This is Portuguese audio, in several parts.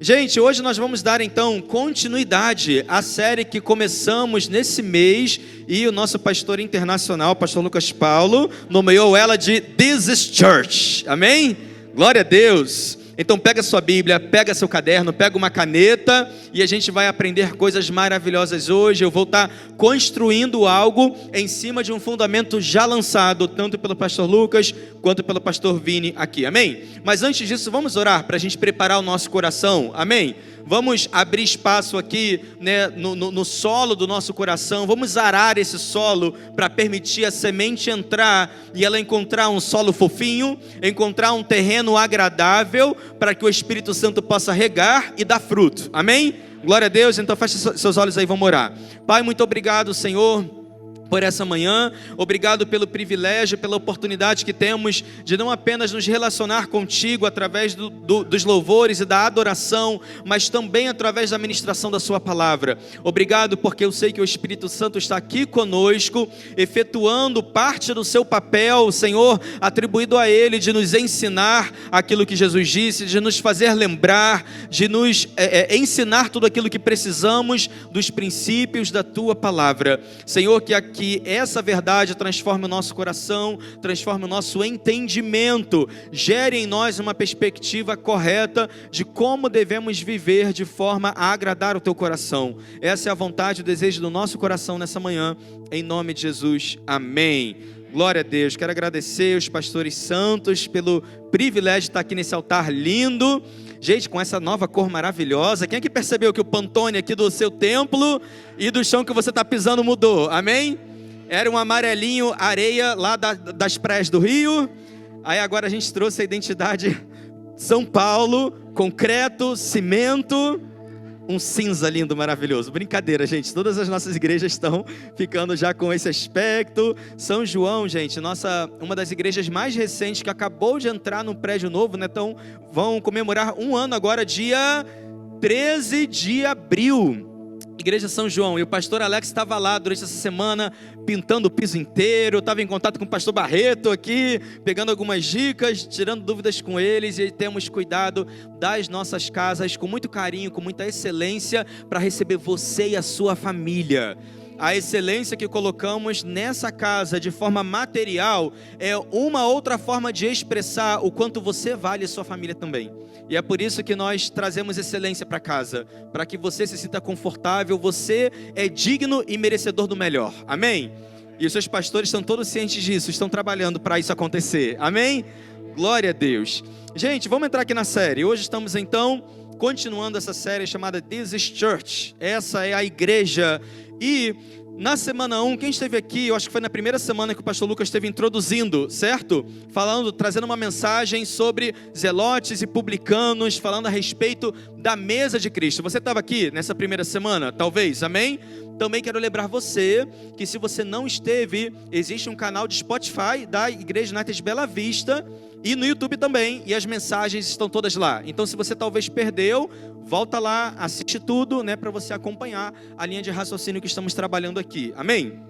Gente, hoje nós vamos dar então continuidade à série que começamos nesse mês e o nosso pastor internacional, pastor Lucas Paulo, nomeou ela de This is Church, amém? Glória a Deus! Então pega sua Bíblia, pega seu caderno, pega uma caneta e a gente vai aprender coisas maravilhosas hoje. Eu vou estar construindo algo em cima de um fundamento já lançado, tanto pelo pastor Lucas quanto pelo pastor Vini aqui, amém? Mas antes disso, vamos orar para a gente preparar o nosso coração, amém? Vamos abrir espaço aqui, né, no solo do nosso coração. Vamos arar esse solo para permitir a semente entrar e ela encontrar um solo fofinho, encontrar um terreno agradável para que o Espírito Santo possa regar e dar fruto. Amém? Glória a Deus. Então feche seus olhos aí, vamos orar. Pai, muito obrigado, Senhor, por essa manhã. Obrigado pelo privilégio, pela oportunidade que temos de não apenas nos relacionar contigo através dos louvores e da adoração, mas também através da ministração da sua palavra. Obrigado porque eu sei que o Espírito Santo está aqui conosco, efetuando parte do seu papel, Senhor, atribuído a Ele, de nos ensinar aquilo que Jesus disse, de nos fazer lembrar, de nos ensinar tudo aquilo que precisamos dos princípios da tua palavra. Senhor, que essa verdade transforme o nosso coração, transforme o nosso entendimento, gere em nós uma perspectiva correta de como devemos viver de forma a agradar o teu coração. Essa é a vontade e o desejo do nosso coração nessa manhã, em nome de Jesus, amém. Glória a Deus. Quero agradecer os pastores santos pelo privilégio de estar aqui nesse altar lindo. Gente, com essa nova cor maravilhosa. Quem é que percebeu que o Pantone aqui do seu templo e do chão que você está pisando mudou? Amém? Era um amarelinho areia lá das praias do Rio. Aí agora a gente trouxe a identidade São Paulo, concreto, cimento, um cinza lindo, maravilhoso. Brincadeira, gente. Todas as nossas igrejas estão ficando já com esse aspecto. São João, gente, uma das igrejas mais recentes que acabou de entrar num prédio novo, né? Então vão comemorar um ano agora, dia 13 de abril. Igreja São João, e o pastor Alex estava lá durante essa semana, pintando o piso inteiro. Estava em contato com o pastor Barreto aqui, pegando algumas dicas, tirando dúvidas com eles, e temos cuidado das nossas casas com muito carinho, com muita excelência, para receber você e a sua família. A excelência que colocamos nessa casa de forma material é uma outra forma de expressar o quanto você vale e sua família também. E é por isso que nós trazemos excelência para casa, para que você se sinta confortável. Você é digno e merecedor do melhor, amém? E os seus pastores estão todos cientes disso, estão trabalhando para isso acontecer, amém? Glória a Deus. Gente, vamos entrar aqui na série. Hoje estamos então continuando essa série chamada This is Church. Essa é a igreja. E na semana 1, quem esteve aqui, eu acho que foi na primeira semana que o pastor Lucas esteve introduzindo, certo? Trazendo uma mensagem sobre zelotes e publicanos, falando a respeito da mesa de Cristo. Você estava aqui nessa primeira semana, talvez, amém? Também quero lembrar você que se você não esteve, existe um canal de Spotify da Igreja United de Bela Vista e no YouTube também, e as mensagens estão todas lá. Então se você talvez perdeu, volta lá, assiste tudo, né, para você acompanhar a linha de raciocínio que estamos trabalhando aqui, amém?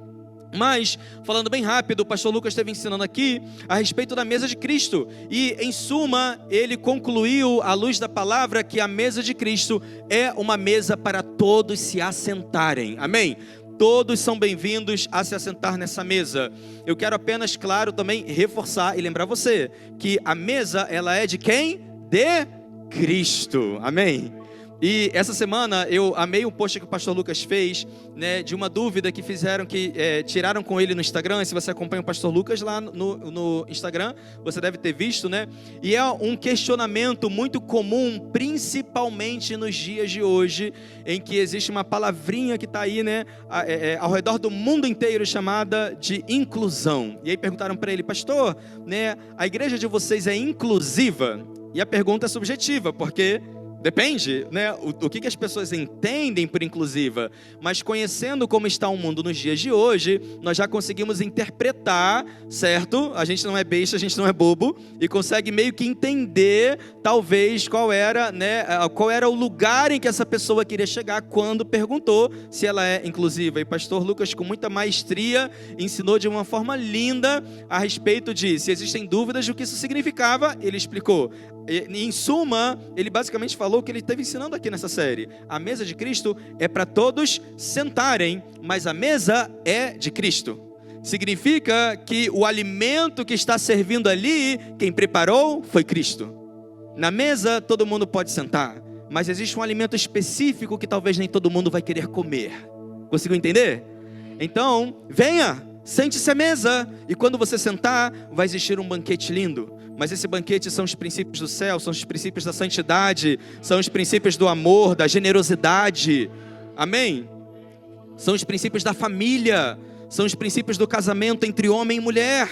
Mas, falando bem rápido, o pastor Lucas esteve ensinando aqui a respeito da mesa de Cristo. E, em suma, ele concluiu, à luz da palavra, que a mesa de Cristo é uma mesa para todos se assentarem. Amém? Todos são bem-vindos a se assentar nessa mesa. Eu quero apenas, claro, também reforçar e lembrar você que a mesa, ela é de quem? De Cristo. Amém? E essa semana eu amei um post que o pastor Lucas fez, né, de uma dúvida que fizeram, tiraram com ele no Instagram. E se você acompanha o pastor Lucas lá no Instagram, você deve ter visto, né? E é um questionamento muito comum, principalmente nos dias de hoje, em que existe uma palavrinha que está aí, né, ao redor do mundo inteiro, chamada de inclusão. E aí perguntaram para ele: pastor, né, a igreja de vocês é inclusiva? E a pergunta é subjetiva, porque depende, né? O que as pessoas entendem por inclusiva. Mas conhecendo como está o mundo nos dias de hoje, nós já conseguimos interpretar, certo? A gente não é besta, a gente não é bobo, e consegue meio que entender, talvez, qual era o lugar em que essa pessoa queria chegar quando perguntou se ela é inclusiva. E pastor Lucas, com muita maestria, ensinou de uma forma linda a respeito de, se existem dúvidas do que isso significava, ele explicou. Em suma, ele basicamente falou falou que ele esteve ensinando aqui nessa série. A mesa de Cristo é para todos sentarem, mas a mesa é de Cristo. Significa que o alimento que está servindo ali, quem preparou foi Cristo. Na mesa todo mundo pode sentar, mas existe um alimento específico que talvez nem todo mundo vai querer comer. Conseguiu entender? Então, venha, sente-se à mesa, e quando você sentar, vai existir um banquete lindo. Mas esse banquete são os princípios do céu, são os princípios da santidade, são os princípios do amor, da generosidade. Amém? São os princípios da família, são os princípios do casamento entre homem e mulher,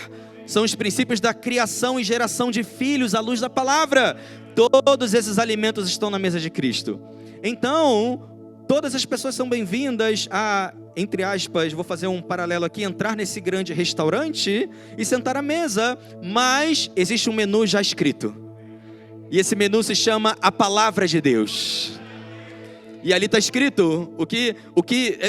são os princípios da criação e geração de filhos à luz da palavra. Todos esses alimentos estão na mesa de Cristo. Então, todas as pessoas são bem-vindas a, entre aspas, vou fazer um paralelo aqui, entrar nesse grande restaurante e sentar à mesa, mas existe um menu já escrito. E esse menu se chama a Palavra de Deus. E ali está escrito o que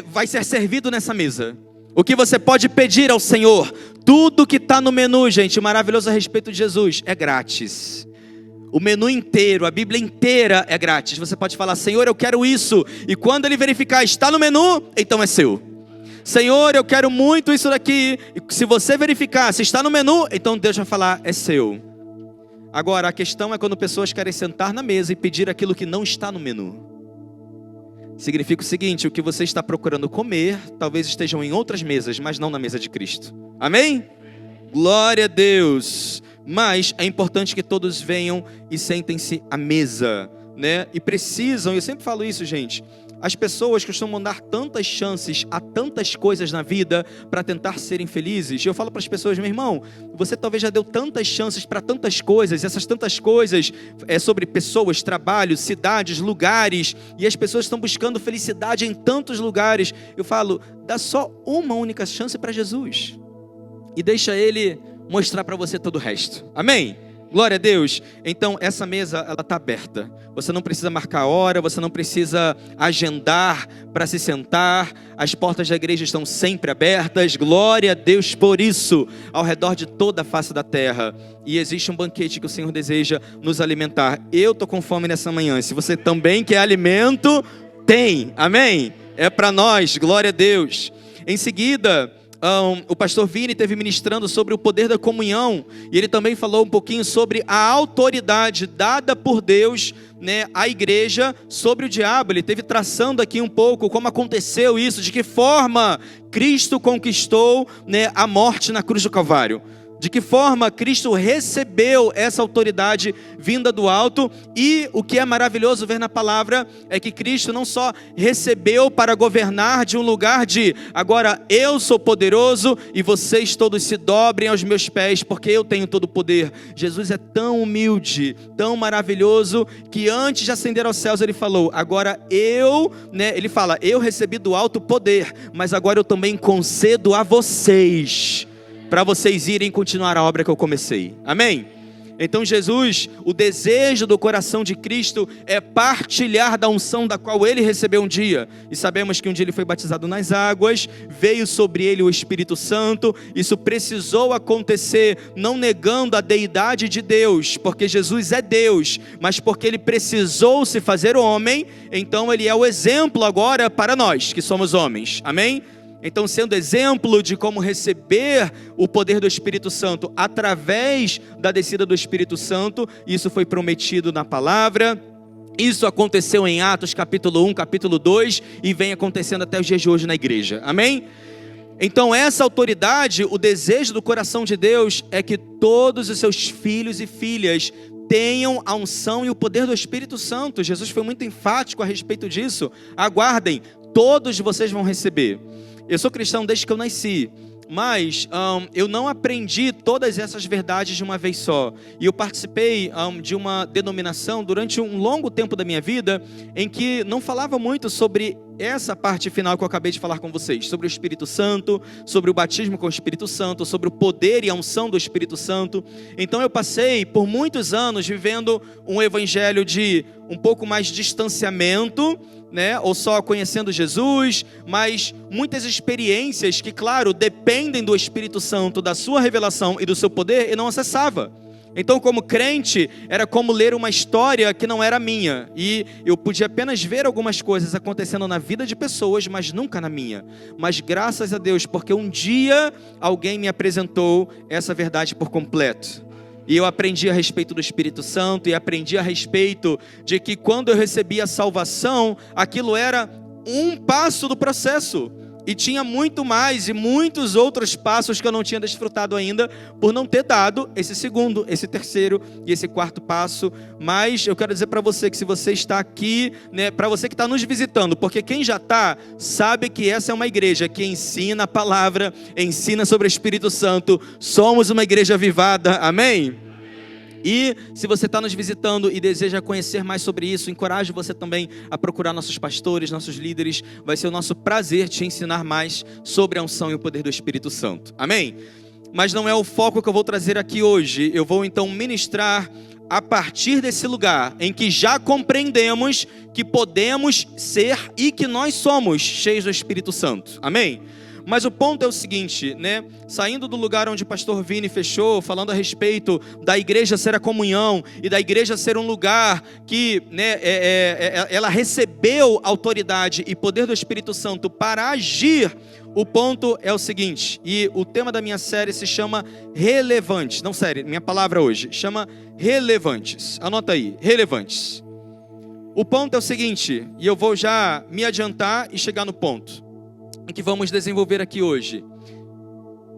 vai ser servido nessa mesa. O que você pode pedir ao Senhor. Tudo que está no menu, gente, maravilhoso a respeito de Jesus, é grátis. O menu inteiro, a Bíblia inteira é grátis. Você pode falar, Senhor, eu quero isso. E quando ele verificar, está no menu, então é seu. Senhor, eu quero muito isso daqui. E se você verificar, se está no menu, então Deus vai falar, é seu. Agora, a questão é quando pessoas querem sentar na mesa e pedir aquilo que não está no menu. Significa o seguinte, o que você está procurando comer, talvez estejam em outras mesas, mas não na mesa de Cristo. Amém? Glória a Deus. Mas é importante que todos venham e sentem-se à mesa, né? E precisam, eu sempre falo isso, gente, as pessoas costumam dar tantas chances a tantas coisas na vida para tentar serem felizes. Eu falo para as pessoas, meu irmão, você talvez já deu tantas chances para tantas coisas, e essas tantas coisas é sobre pessoas, trabalho, cidades, lugares, e as pessoas estão buscando felicidade em tantos lugares. Eu falo, dá só uma única chance para Jesus e deixa Ele mostrar para você todo o resto. Amém? Glória a Deus. Então essa mesa, ela está aberta. Você não precisa marcar a hora, você não precisa agendar para se sentar. As portas da igreja estão sempre abertas. Glória a Deus por isso, ao redor de toda a face da terra. E existe um banquete que o Senhor deseja nos alimentar. Eu estou com fome nessa manhã. Se você também quer alimento, tem. Amém? É para nós. Glória a Deus. Em seguida, o pastor Vini esteve ministrando sobre o poder da comunhão, e ele também falou um pouquinho sobre a autoridade dada por Deus, né, à igreja sobre o diabo. Ele esteve traçando aqui um pouco como aconteceu isso, de que forma Cristo conquistou, né, a morte na cruz do Calvário. De que forma Cristo recebeu essa autoridade vinda do alto. E o que é maravilhoso ver na palavra é que Cristo não só recebeu para governar de um lugar de agora eu sou poderoso e vocês todos se dobrem aos meus pés porque eu tenho todo o poder. Jesus é tão humilde, tão maravilhoso, que antes de ascender aos céus ele falou, agora ele fala, eu recebi do alto poder, mas agora eu também concedo a vocês, para vocês irem continuar a obra que eu comecei. Amém? Então Jesus, o desejo do coração de Cristo é partilhar da unção da qual ele recebeu um dia. E sabemos que um dia ele foi batizado nas águas, veio sobre ele o Espírito Santo. Isso precisou acontecer, não negando a deidade de Deus, porque Jesus é Deus, mas porque ele precisou se fazer homem, então ele é o exemplo agora para nós que somos homens. Amém? Então, sendo exemplo de como receber o poder do Espírito Santo através da descida do Espírito Santo, isso foi prometido na palavra, isso aconteceu em Atos capítulo 1, capítulo 2, e vem acontecendo até os dias de hoje na igreja, amém? Então essa autoridade, o desejo do coração de Deus é que todos os seus filhos e filhas tenham a unção e o poder do Espírito Santo. Jesus foi muito enfático a respeito disso. Aguardem, todos vocês vão receber. Eu sou cristão desde que eu nasci, mas eu não aprendi todas essas verdades de uma vez só. E eu participei de uma denominação durante um longo tempo da minha vida, em que não falava muito sobre essa parte final que eu acabei de falar com vocês, sobre o Espírito Santo, sobre o batismo com o Espírito Santo, sobre o poder e a unção do Espírito Santo. Então eu passei por muitos anos vivendo um evangelho de um pouco mais de distanciamento, né? Ou só conhecendo Jesus, mas muitas experiências que, claro, dependem do Espírito Santo, da sua revelação e do seu poder, eu não acessava. Então, como crente, era como ler uma história que não era minha. E eu podia apenas ver algumas coisas acontecendo na vida de pessoas, mas nunca na minha. Mas graças a Deus, porque um dia alguém me apresentou essa verdade por completo. E eu aprendi a respeito do Espírito Santo e aprendi a respeito de que quando eu recebi a salvação, aquilo era um passo do processo. E tinha muito mais e muitos outros passos que eu não tinha desfrutado ainda por não ter dado esse segundo, esse terceiro e esse quarto passo. Mas eu quero dizer para você que se você está aqui, né, para você que está nos visitando, porque quem já está sabe que essa é uma igreja que ensina a palavra, ensina sobre o Espírito Santo. Somos uma igreja avivada, amém? E se você está nos visitando e deseja conhecer mais sobre isso, encorajo você também a procurar nossos pastores, nossos líderes. Vai ser o nosso prazer te ensinar mais sobre a unção e o poder do Espírito Santo. Amém? Mas não é o foco que eu vou trazer aqui hoje. Eu vou então ministrar a partir desse lugar em que já compreendemos que podemos ser e que nós somos cheios do Espírito Santo. Amém? Mas o ponto é o seguinte, né? Saindo do lugar onde o pastor Vini fechou, falando a respeito da igreja ser a comunhão e da igreja ser um lugar que, né, ela recebeu autoridade e poder do Espírito Santo para agir. O ponto é o seguinte, e o tema da minha série se chama Relevantes. Não, série, minha palavra hoje chama Relevantes. Anota aí, Relevantes. O ponto é o seguinte, e eu vou já me adiantar e chegar no ponto que vamos desenvolver aqui hoje.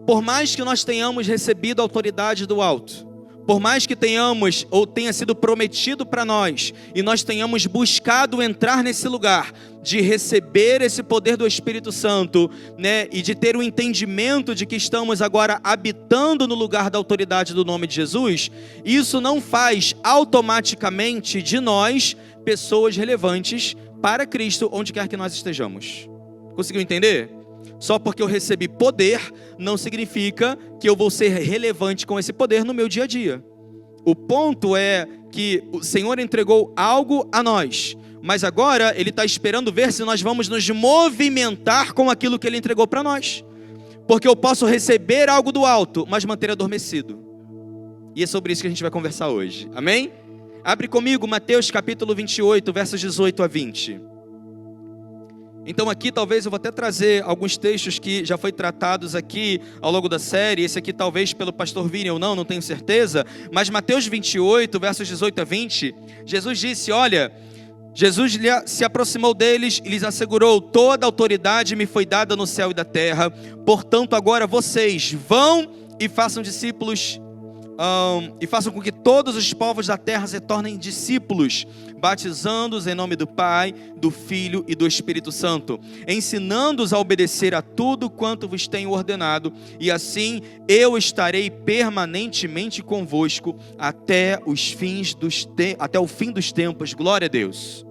Por mais que nós tenhamos recebido a autoridade do alto, por mais que tenhamos ou tenha sido prometido para nós e nós tenhamos buscado entrar nesse lugar de receber esse poder do Espírito Santo, né, e de ter o entendimento de que estamos agora habitando no lugar da autoridade do nome de Jesus, isso não faz automaticamente de nós pessoas relevantes para Cristo onde quer que nós estejamos. Conseguiu entender? Só porque eu recebi poder, não significa que eu vou ser relevante com esse poder no meu dia a dia. O ponto é que o Senhor entregou algo a nós, mas agora Ele está esperando ver se nós vamos nos movimentar com aquilo que Ele entregou para nós. Porque eu posso receber algo do alto, mas manter adormecido. E é sobre isso que a gente vai conversar hoje. Amém? Abre comigo Mateus capítulo 28, versos 18 a 20. Então aqui talvez eu vou até trazer alguns textos que já foi tratados aqui ao longo da série. Esse aqui talvez pelo pastor Vini ou não tenho certeza. Mas Mateus 28, versos 18 a 20, Jesus disse, olha, Jesus se aproximou deles e lhes assegurou, toda a autoridade me foi dada no céu e da terra. Portanto agora vocês vão e façam discípulos, e façam com que todos os povos da terra se tornem discípulos, batizando-os em nome do Pai, do Filho e do Espírito Santo, ensinando-os a obedecer a tudo quanto vos tenho ordenado, e assim eu estarei permanentemente convosco até o fim dos tempos. Glória a Deus.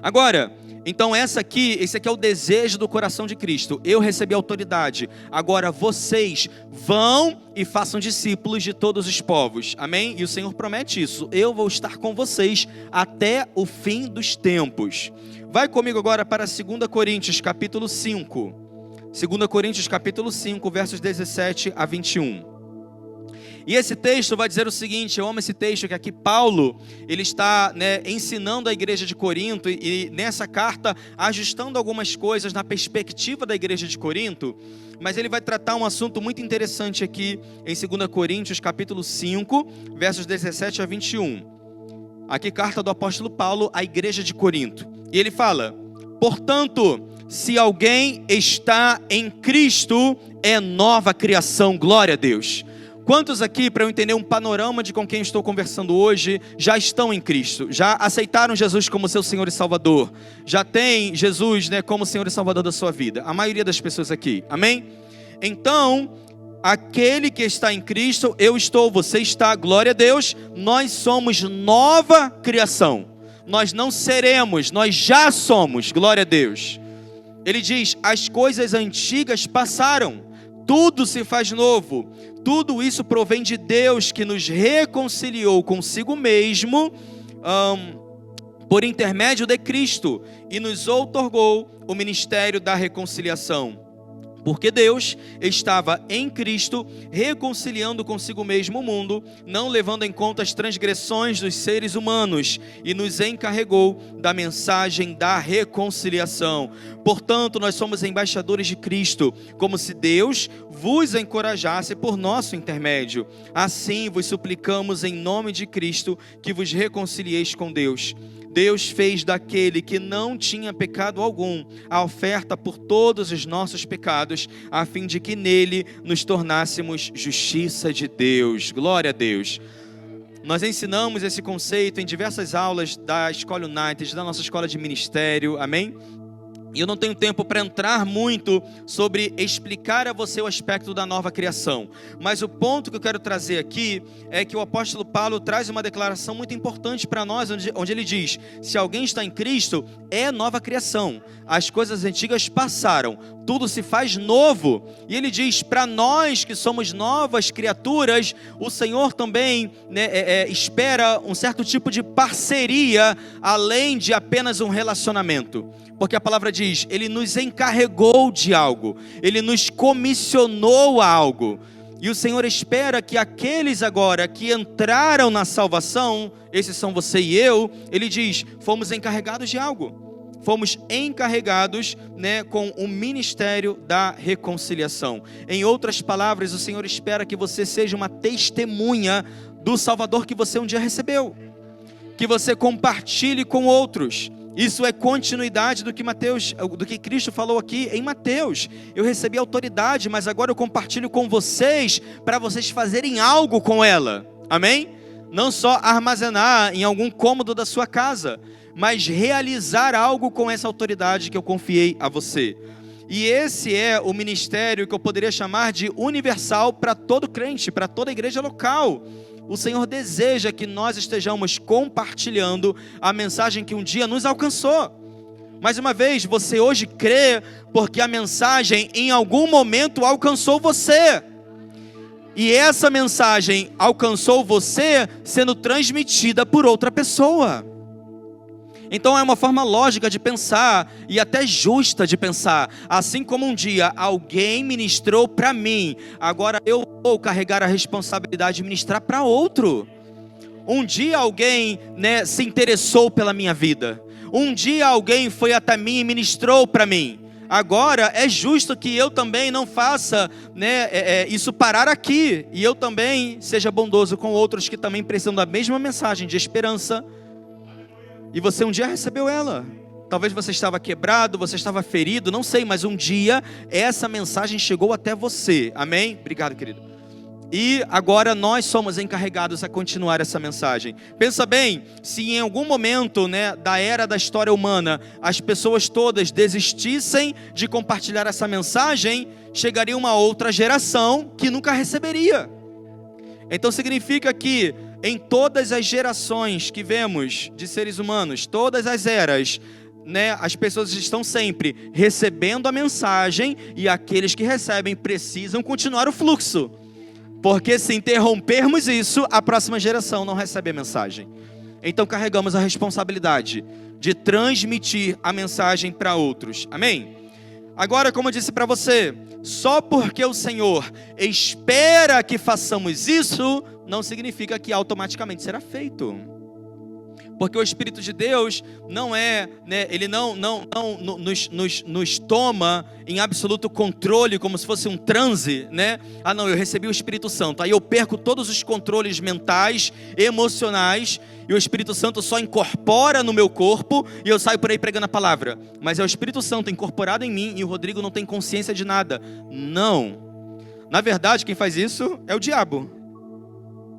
Agora, então esse aqui é o desejo do coração de Cristo. Eu recebi autoridade, agora vocês vão e façam discípulos de todos os povos, amém? E o Senhor promete isso, eu vou estar com vocês até o fim dos tempos. Vai comigo agora para 2 Coríntios capítulo 5, 2 Coríntios capítulo 5, versos 17 a 21. E esse texto vai dizer o seguinte, eu amo esse texto, que aqui Paulo, ele está, né, ensinando a igreja de Corinto, e nessa carta ajustando algumas coisas na perspectiva da igreja de Corinto, mas ele vai tratar um assunto muito interessante aqui em 2 Coríntios capítulo 5, versos 17 a 21. Aqui carta do apóstolo Paulo à igreja de Corinto. E ele fala, portanto, se alguém está em Cristo, é nova criação, glória a Deus. Quantos aqui, para eu entender um panorama de com quem estou conversando hoje, já estão em Cristo? Já aceitaram Jesus como seu Senhor e Salvador? Já tem Jesus, né, como Senhor e Salvador da sua vida? A maioria das pessoas aqui, amém? Então, aquele que está em Cristo, eu estou, você está, glória a Deus, nós somos nova criação. Nós não seremos, nós já somos, glória a Deus. Ele diz, as coisas antigas passaram, tudo se faz novo. Tudo isso provém de Deus, que nos reconciliou consigo mesmo por intermédio de Cristo e nos outorgou o ministério da reconciliação. Porque Deus estava em Cristo reconciliando consigo mesmo o mundo, não levando em conta as transgressões dos seres humanos, e nos encarregou da mensagem da reconciliação. Portanto, nós somos embaixadores de Cristo, como se Deus vos encorajasse por nosso intermédio. Assim vos suplicamos em nome de Cristo que vos reconcilieis com Deus. Deus fez daquele que não tinha pecado algum a oferta por todos os nossos pecados, a fim de que nele nos tornássemos justiça de Deus. Glória a Deus. Nós ensinamos esse conceito em diversas aulas da Escola United, da nossa escola de ministério, amém? E eu não tenho tempo para entrar muito sobre explicar a você o aspecto da nova criação. Mas o ponto que eu quero trazer aqui é que o apóstolo Paulo traz uma declaração muito importante para nós, onde ele diz: se alguém está em Cristo, é nova criação. As coisas antigas passaram, tudo se faz novo. E ele diz, para nós que somos novas criaturas, o Senhor também espera um certo tipo de parceria, além de apenas um relacionamento. Porque a palavra diz, Ele nos encarregou de algo, Ele nos comissionou a algo. E o Senhor espera que aqueles agora que entraram na salvação, esses são você e eu, Ele diz, fomos encarregados de algo. Fomos encarregados com o ministério da reconciliação. Em outras palavras, o Senhor espera que você seja uma testemunha do Salvador que você um dia recebeu. Que você compartilhe com outros. Isso é continuidade do que Cristo falou aqui em Mateus. Eu recebi autoridade, mas agora eu compartilho com vocês, para vocês fazerem algo com ela. Amém? Não só armazenar em algum cômodo da sua casa, mas realizar algo com essa autoridade que eu confiei a você. E esse é o ministério que eu poderia chamar de universal para todo crente, para toda igreja local. O Senhor deseja que nós estejamos compartilhando a mensagem que um dia nos alcançou. Mais uma vez, você hoje crê porque a mensagem em algum momento alcançou você. E essa mensagem alcançou você sendo transmitida por outra pessoa. Então é uma forma lógica de pensar e até justa de pensar. Assim como um dia alguém ministrou para mim, agora eu vou carregar a responsabilidade de ministrar para outro. Um dia alguém se interessou pela minha vida. Um dia alguém foi até mim e ministrou para mim. Agora é justo que eu também não faça isso parar aqui. E eu também seja bondoso com outros que também precisam da mesma mensagem de esperança. E você um dia recebeu ela. Talvez você estava quebrado, você estava ferido, não sei, mas um dia essa mensagem chegou até você. Amém? Obrigado, querido. E agora nós somos encarregados a continuar essa mensagem. Pensa bem, se em algum momento da era da história humana as pessoas todas desistissem de compartilhar essa mensagem, chegaria uma outra geração que nunca receberia. Então significa que em todas as gerações que vemos de seres humanos, todas as eras, as pessoas estão sempre recebendo a mensagem e aqueles que recebem precisam continuar o fluxo. Porque se interrompermos isso, a próxima geração não recebe a mensagem. Então carregamos a responsabilidade de transmitir a mensagem para outros. Amém? Agora, como eu disse para você, só porque o Senhor espera que façamos isso, não significa que automaticamente será feito. Porque o Espírito de Deus não ele não nos toma em absoluto controle, como se fosse um transe, Ah não, eu recebi o Espírito Santo, aí eu perco todos os controles mentais, emocionais, e o Espírito Santo só incorpora no meu corpo, e eu saio por aí pregando a palavra. Mas é o Espírito Santo incorporado em mim, e o Rodrigo não tem consciência de nada. Não. Na verdade, quem faz isso é o diabo.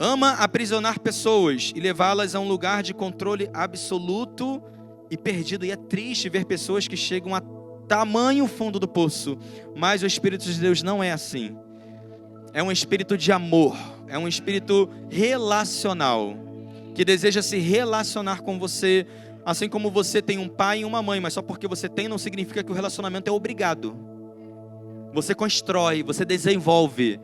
Ama aprisionar pessoas e levá-las a um lugar de controle absoluto e perdido. E é triste ver pessoas que chegam a tamanho fundo do poço. Mas o Espírito de Deus não é assim. É um espírito de amor. É um espírito relacional. Que deseja se relacionar com você. Assim como você tem um pai e uma mãe. Mas só porque você tem não significa que o relacionamento é obrigado. Você constrói, você desenvolve.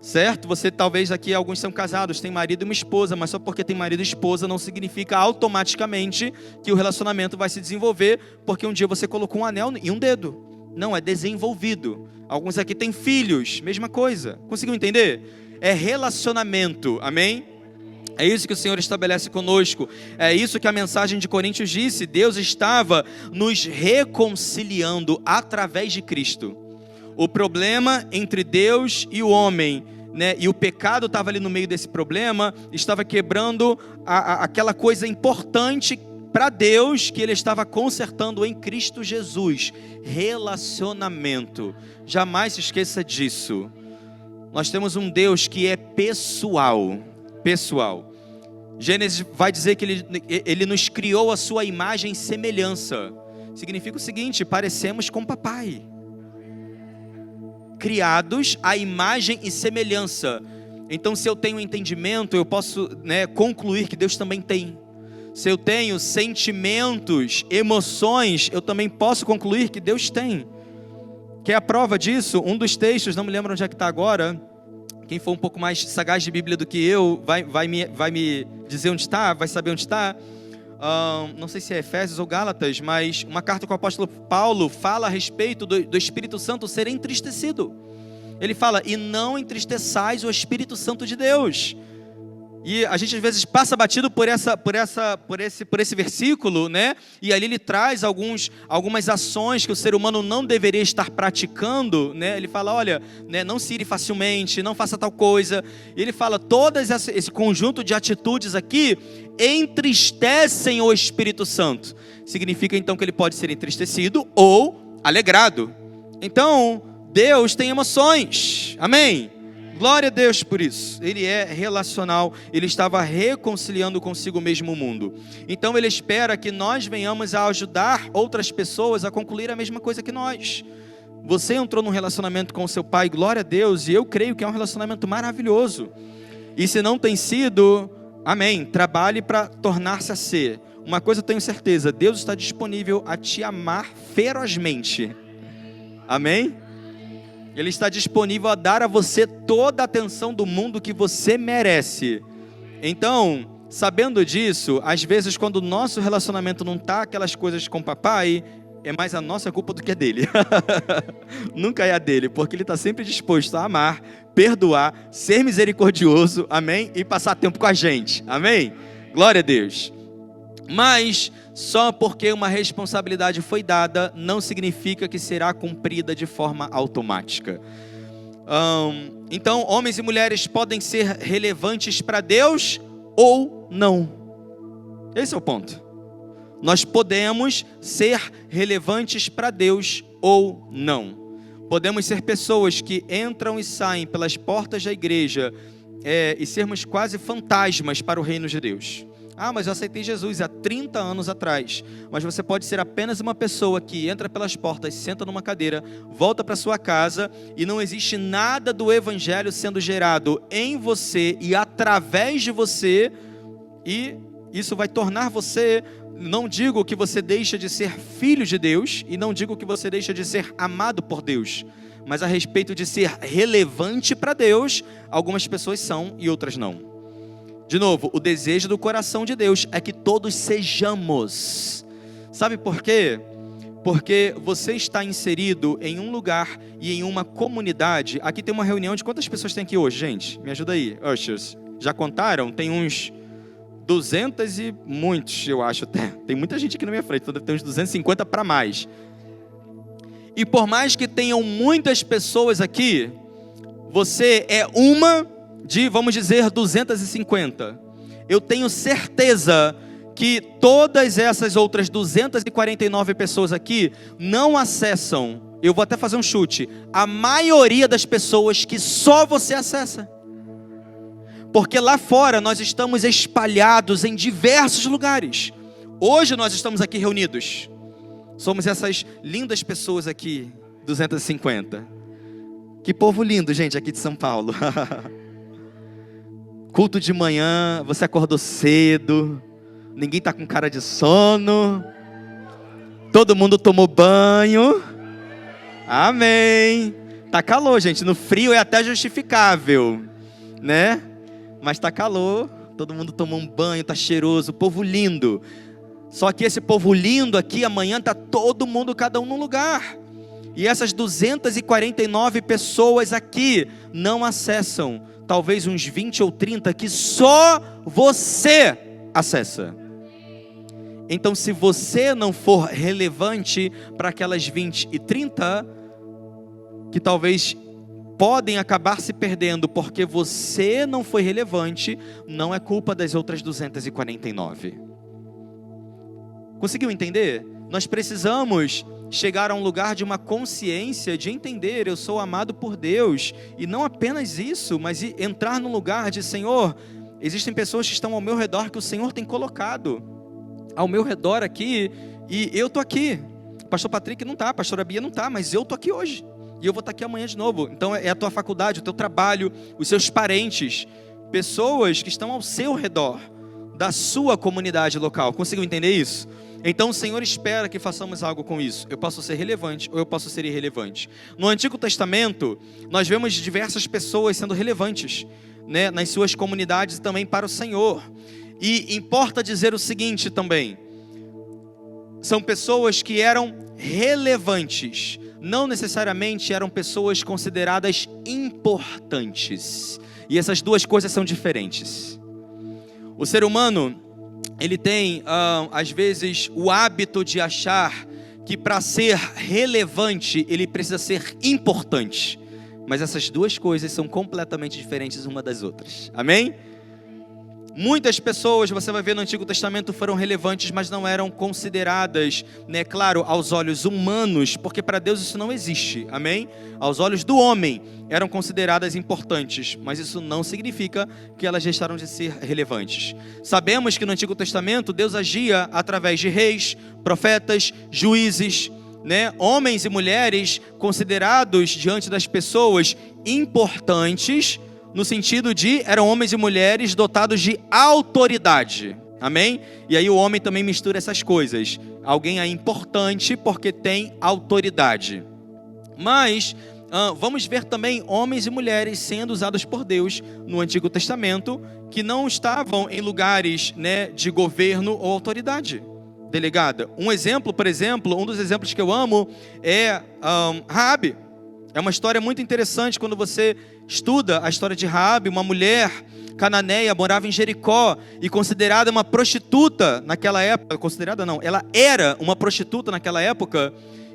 Certo? Você talvez aqui, alguns são casados, tem marido e uma esposa, mas só porque tem marido e esposa não significa automaticamente que o relacionamento vai se desenvolver, porque um dia você colocou um anel e um dedo. Não, é desenvolvido. Alguns aqui têm filhos, mesma coisa. Conseguiu entender? É relacionamento, amém? É isso que o Senhor estabelece conosco. É isso que a mensagem de Coríntios disse. Deus estava nos reconciliando através de Cristo. O problema entre Deus e o homem, né, e o pecado estava ali no meio desse problema, estava quebrando aquela coisa importante para Deus que Ele estava consertando em Cristo Jesus. Relacionamento. Jamais se esqueça disso. Nós temos um Deus que é pessoal. Pessoal. Gênesis vai dizer que ele nos criou a sua imagem e semelhança. Significa o seguinte: parecemos com papai. Criados à imagem e semelhança. Então, se eu tenho entendimento, eu posso, né, concluir que Deus também tem. Se eu tenho sentimentos, emoções, eu também posso concluir que Deus tem. Que é a prova disso, um dos textos, não me lembro onde é que está agora. Quem for um pouco mais sagaz de Bíblia do que eu, vai me dizer onde está, vai saber onde está. Não sei se é Efésios ou Gálatas, mas uma carta que o apóstolo Paulo fala a respeito do Espírito Santo ser entristecido. Ele fala: e não entristeçais o Espírito Santo de Deus. E a gente às vezes passa batido por esse versículo, né? E ali ele traz algumas ações que o ser humano não deveria estar praticando, né? Ele fala: olha, né, não se ire facilmente, não faça tal coisa. E ele fala: todas esse conjunto de atitudes aqui entristecem o Espírito Santo. Significa então que ele pode ser entristecido ou alegrado. Então, Deus tem emoções. Amém? Glória a Deus por isso. Ele é relacional. Ele estava reconciliando consigo mesmo o mundo. Então ele espera que nós venhamos a ajudar outras pessoas a concluir a mesma coisa que nós. Você entrou num relacionamento com o seu pai, glória a Deus, e eu creio que é um relacionamento maravilhoso. E se não tem sido, amém, trabalhe para tornar-se a ser. Uma coisa eu tenho certeza: Deus está disponível a te amar ferozmente. Amém? Ele está disponível a dar a você toda a atenção do mundo que você merece. Então, sabendo disso, às vezes quando o nosso relacionamento não está aquelas coisas com o papai, é mais a nossa culpa do que a dele. Nunca é a dele, porque ele está sempre disposto a amar, perdoar, ser misericordioso, amém? E passar tempo com a gente, amém? Glória a Deus. Mas só porque uma responsabilidade foi dada, não significa que será cumprida de forma automática. Então, homens e mulheres podem ser relevantes para Deus ou não. Esse é o ponto. Nós podemos ser relevantes para Deus ou não. Podemos ser pessoas que entram e saem pelas portas da igreja e sermos quase fantasmas para o reino de Deus. Ah, mas eu aceitei Jesus há 30 anos atrás. Mas você pode ser apenas uma pessoa que entra pelas portas, senta numa cadeira, volta para sua casa e não existe nada do evangelho sendo gerado em você e através de você, e isso vai tornar você, não digo que você deixa de ser filho de Deus e não digo que você deixa de ser amado por Deus, mas a respeito de ser relevante para Deus, algumas pessoas são e outras não. De novo, o desejo do coração de Deus é que todos sejamos. Sabe por quê? Porque você está inserido em um lugar e em uma comunidade. Aqui tem uma reunião de quantas pessoas tem aqui hoje, gente? Me ajuda aí, ushers. Já contaram? Tem uns 200 e muitos, eu acho até. Tem muita gente aqui na minha frente, então deve ter uns 250 para mais. E por mais que tenham muitas pessoas aqui, você é uma de, vamos dizer, 250. Eu tenho certeza que todas essas outras 249 pessoas aqui não acessam, eu vou até fazer um chute, a maioria das pessoas que só você acessa. Porque lá fora nós estamos espalhados em diversos lugares. Hoje nós estamos aqui reunidos. Somos essas lindas pessoas aqui, 250. Que povo lindo, gente, aqui de São Paulo. Culto de manhã, você acordou cedo, ninguém está com cara de sono, todo mundo tomou banho, amém. Tá calor, gente, no frio é até justificável, né? Mas tá calor, todo mundo tomou um banho, tá cheiroso, povo lindo. Só que esse povo lindo aqui, amanhã tá todo mundo, cada um num lugar. E essas 249 pessoas aqui não acessam, talvez uns 20 ou 30 que só você acessa. Então, se você não for relevante para aquelas 20 e 30, que talvez podem acabar se perdendo porque você não foi relevante, não é culpa das outras 249. Conseguiu entender? Nós precisamos chegar a um lugar de uma consciência de entender, eu sou amado por Deus, e não apenas isso, mas entrar no lugar de, Senhor, existem pessoas que estão ao meu redor que o Senhor tem colocado ao meu redor aqui, e eu estou aqui. Pastor Patrick não está, pastora Bia não está, mas eu estou aqui hoje, e eu vou estar aqui amanhã de novo. Então é a tua faculdade, o teu trabalho, os seus parentes, pessoas que estão ao seu redor, da sua comunidade local. Conseguiu entender isso? Então o Senhor espera que façamos algo com isso. Eu posso ser relevante ou eu posso ser irrelevante. No Antigo Testamento, nós vemos diversas pessoas sendo relevantes, né, nas suas comunidades e também para o Senhor. E importa dizer o seguinte também: são pessoas que eram relevantes, não necessariamente eram pessoas consideradas importantes. E essas duas coisas são diferentes. O ser humano, ele tem, às vezes, o hábito de achar que para ser relevante, ele precisa ser importante. Mas essas duas coisas são completamente diferentes uma das outras. Amém? Muitas pessoas, você vai ver no Antigo Testamento, foram relevantes, mas não eram consideradas, né, claro, aos olhos humanos, porque para Deus isso não existe, amém? Aos olhos do homem, eram consideradas importantes, mas isso não significa que elas deixaram de ser relevantes. Sabemos que no Antigo Testamento, Deus agia através de reis, profetas, juízes, né, homens e mulheres considerados diante das pessoas importantes, no sentido de, eram homens e mulheres dotados de autoridade, amém? E aí o homem também mistura essas coisas, alguém é importante porque tem autoridade. Mas, vamos ver também homens e mulheres sendo usados por Deus no Antigo Testamento, que não estavam em lugares, né, de governo ou autoridade delegada. Um exemplo, por exemplo, um dos exemplos que eu amo é Raabe. É uma história muito interessante quando você estuda a história de Raabe, uma mulher cananeia, morava em Jericó e considerada uma prostituta naquela época. Considerada não, ela era uma prostituta naquela época,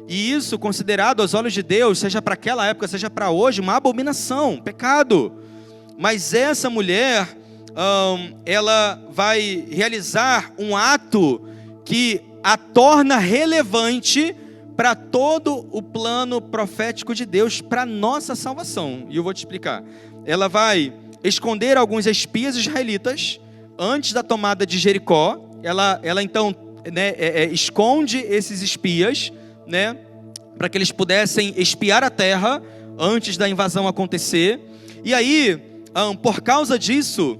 e isso considerado aos olhos de Deus, seja para aquela época, seja para hoje, uma abominação, pecado. Mas essa mulher, ela vai realizar um ato que a torna relevante para todo o plano profético de Deus para nossa salvação. E eu vou te explicar. Ela vai esconder alguns espias israelitas antes da tomada de Jericó. Ela então, né, esconde esses espias, né, para que eles pudessem espiar a terra antes da invasão acontecer. E aí, por causa disso,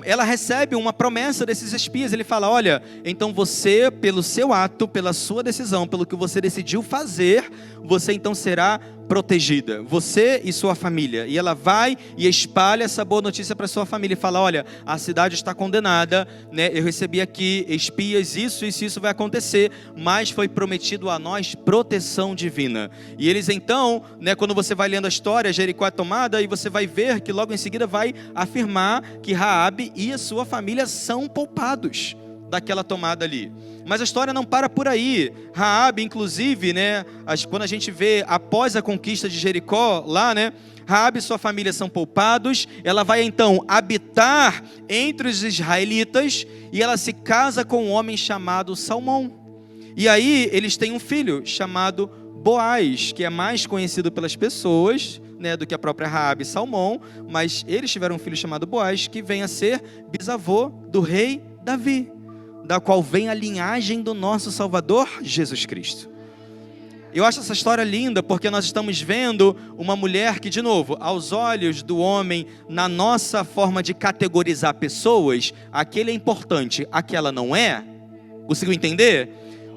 ela recebe uma promessa desses espias. Ele fala: olha, então você, pelo seu ato, pela sua decisão, pelo que você decidiu fazer, você então será protegida, você e sua família. E ela vai e espalha essa boa notícia para sua família e fala: olha, a cidade está condenada, né? Eu recebi aqui espias, isso vai acontecer, mas foi prometido a nós proteção divina. E eles então, né, quando você vai lendo a história, Jericó é tomada, e você vai ver que logo em seguida vai afirmar que Raabe e a sua família são poupados daquela tomada ali. Mas a história não para por aí. Raabe, inclusive, né, quando a gente vê após a conquista de Jericó, lá, né, Raabe e sua família são poupados. Ela vai então habitar entre os israelitas e ela se casa com um homem chamado Salmão. E aí eles têm um filho chamado Boaz, que é mais conhecido pelas pessoas, né, do que a própria Raabe e Salmão, mas eles tiveram um filho chamado Boaz, que vem a ser bisavô do rei Davi, da qual vem a linhagem do nosso Salvador, Jesus Cristo. Eu acho essa história linda, porque nós estamos vendo uma mulher que, de novo, aos olhos do homem, na nossa forma de categorizar pessoas, aquele é importante, aquela não é. Conseguiu entender?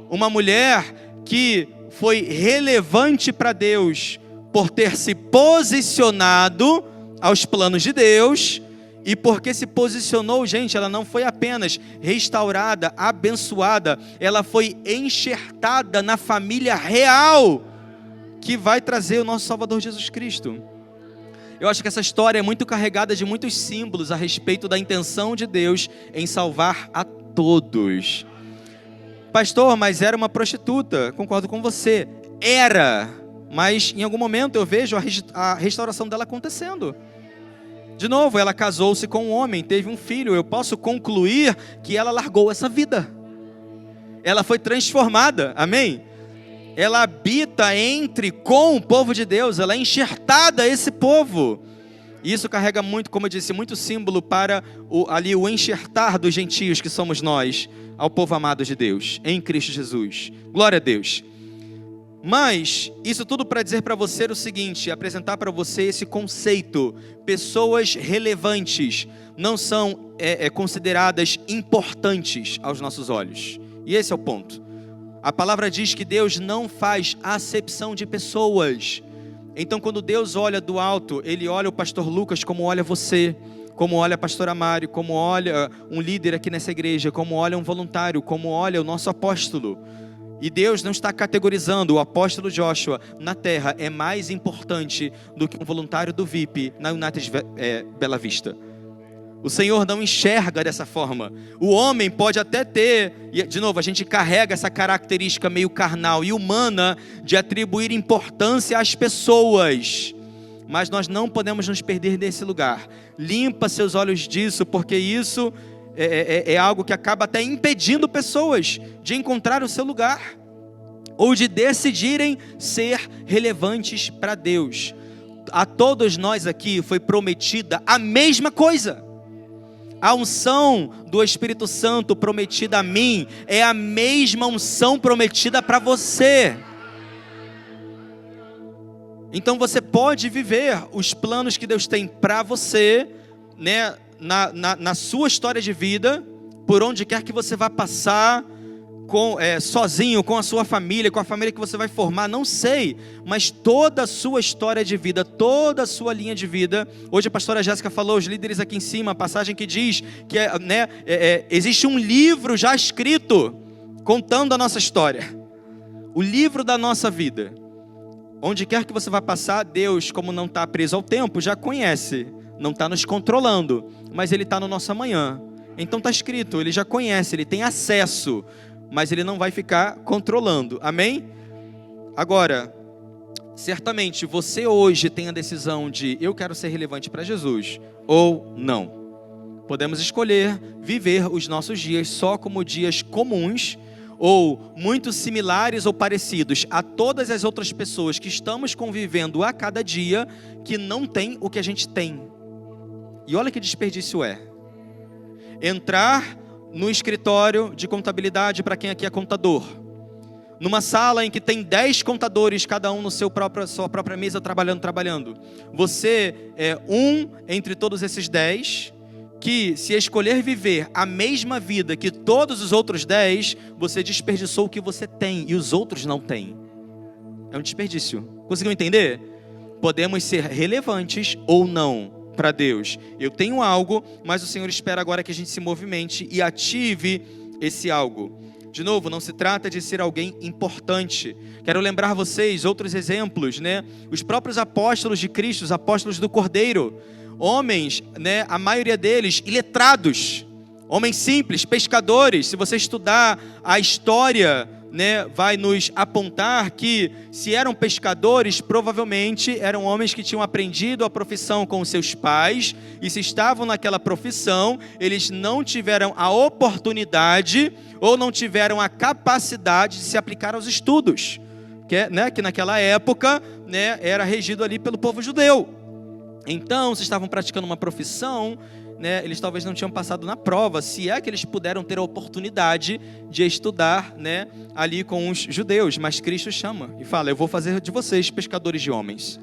Uma mulher que foi relevante para Deus por ter se posicionado aos planos de Deus. E porque se posicionou, gente, ela não foi apenas restaurada, abençoada, ela foi enxertada na família real que vai trazer o nosso Salvador Jesus Cristo. Eu acho que essa história é muito carregada de muitos símbolos a respeito da intenção de Deus em salvar a todos. Pastor, mas era uma prostituta. Concordo com você. Era, mas em algum momento eu vejo a restauração dela acontecendo. De novo, ela casou-se com um homem, teve um filho. Eu posso concluir que ela largou essa vida. Ela foi transformada, amém? Ela habita com o povo de Deus, ela é enxertada a esse povo. E isso carrega muito, como eu disse, muito símbolo para o enxertar dos gentios que somos nós, ao povo amado de Deus, em Cristo Jesus. Glória a Deus. Mas, isso tudo para dizer para você o seguinte, apresentar para você esse conceito. Pessoas relevantes não são consideradas importantes aos nossos olhos. E esse é o ponto. A palavra diz que Deus não faz acepção de pessoas. Então, quando Deus olha do alto, Ele olha o pastor Lucas como olha você, como olha a pastora Mari, como olha um líder aqui nessa igreja, como olha um voluntário, como olha o nosso apóstolo. E Deus não está categorizando o apóstolo Joshua na terra é mais importante do que um voluntário do VIP na United Bela Vista. O Senhor não enxerga dessa forma. O homem pode até ter, e de novo, a gente carrega essa característica meio carnal e humana de atribuir importância às pessoas. Mas nós não podemos nos perder nesse lugar. Limpa seus olhos disso, porque isso é algo que acaba até impedindo pessoas de encontrar o seu lugar ou de decidirem ser relevantes para Deus. A todos nós aqui foi prometida a mesma coisa. A unção do Espírito Santo prometida a mim é a mesma unção prometida para você. Então você pode viver os planos que Deus tem para você, né, na sua história de vida, por onde quer que você vá passar, sozinho, com a sua família, com a família que você vai formar, não sei, mas toda a sua história de vida, toda a sua linha de vida. Hoje a pastora Jéssica falou, os líderes aqui em cima, a passagem que diz que existe um livro já escrito, contando a nossa história, o livro da nossa vida. Onde quer que você vá passar, Deus, como não está preso ao tempo, já conhece, não está nos controlando, mas Ele está no nosso amanhã. Então está escrito, Ele já conhece, Ele tem acesso, mas Ele não vai ficar controlando, amém? Agora, certamente você hoje tem a decisão de eu quero ser relevante para Jesus ou não. Podemos escolher viver os nossos dias só como dias comuns ou muito similares ou parecidos a todas as outras pessoas que estamos convivendo a cada dia que não tem o que a gente tem. E olha que desperdício é. Entrar no escritório de contabilidade para quem aqui é contador, numa sala em que tem 10 contadores, cada um no sua própria mesa trabalhando. Você é um entre todos esses 10, que se escolher viver a mesma vida que todos os outros 10, você desperdiçou o que você tem e os outros não têm. É um desperdício. Conseguiu entender? Podemos ser relevantes ou não para Deus. Eu tenho algo, mas o Senhor espera agora que a gente se movimente e ative esse algo. De novo, não se trata de ser alguém importante. Quero lembrar vocês outros exemplos, né? Os próprios apóstolos de Cristo, os apóstolos do Cordeiro, homens, né? A maioria deles iletrados, homens simples, pescadores. Se você estudar a história, né, vai nos apontar que se eram pescadores, provavelmente eram homens que tinham aprendido a profissão com os seus pais, e se estavam naquela profissão, eles não tiveram a oportunidade ou não tiveram a capacidade de se aplicar aos estudos, que naquela época, né, era regido ali pelo povo judeu. Então, se estavam praticando uma profissão, né, eles talvez não tinham passado na prova, se é que eles puderam ter a oportunidade de estudar, né, ali com os judeus. Mas Cristo chama e fala: eu vou fazer de vocês pescadores de homens.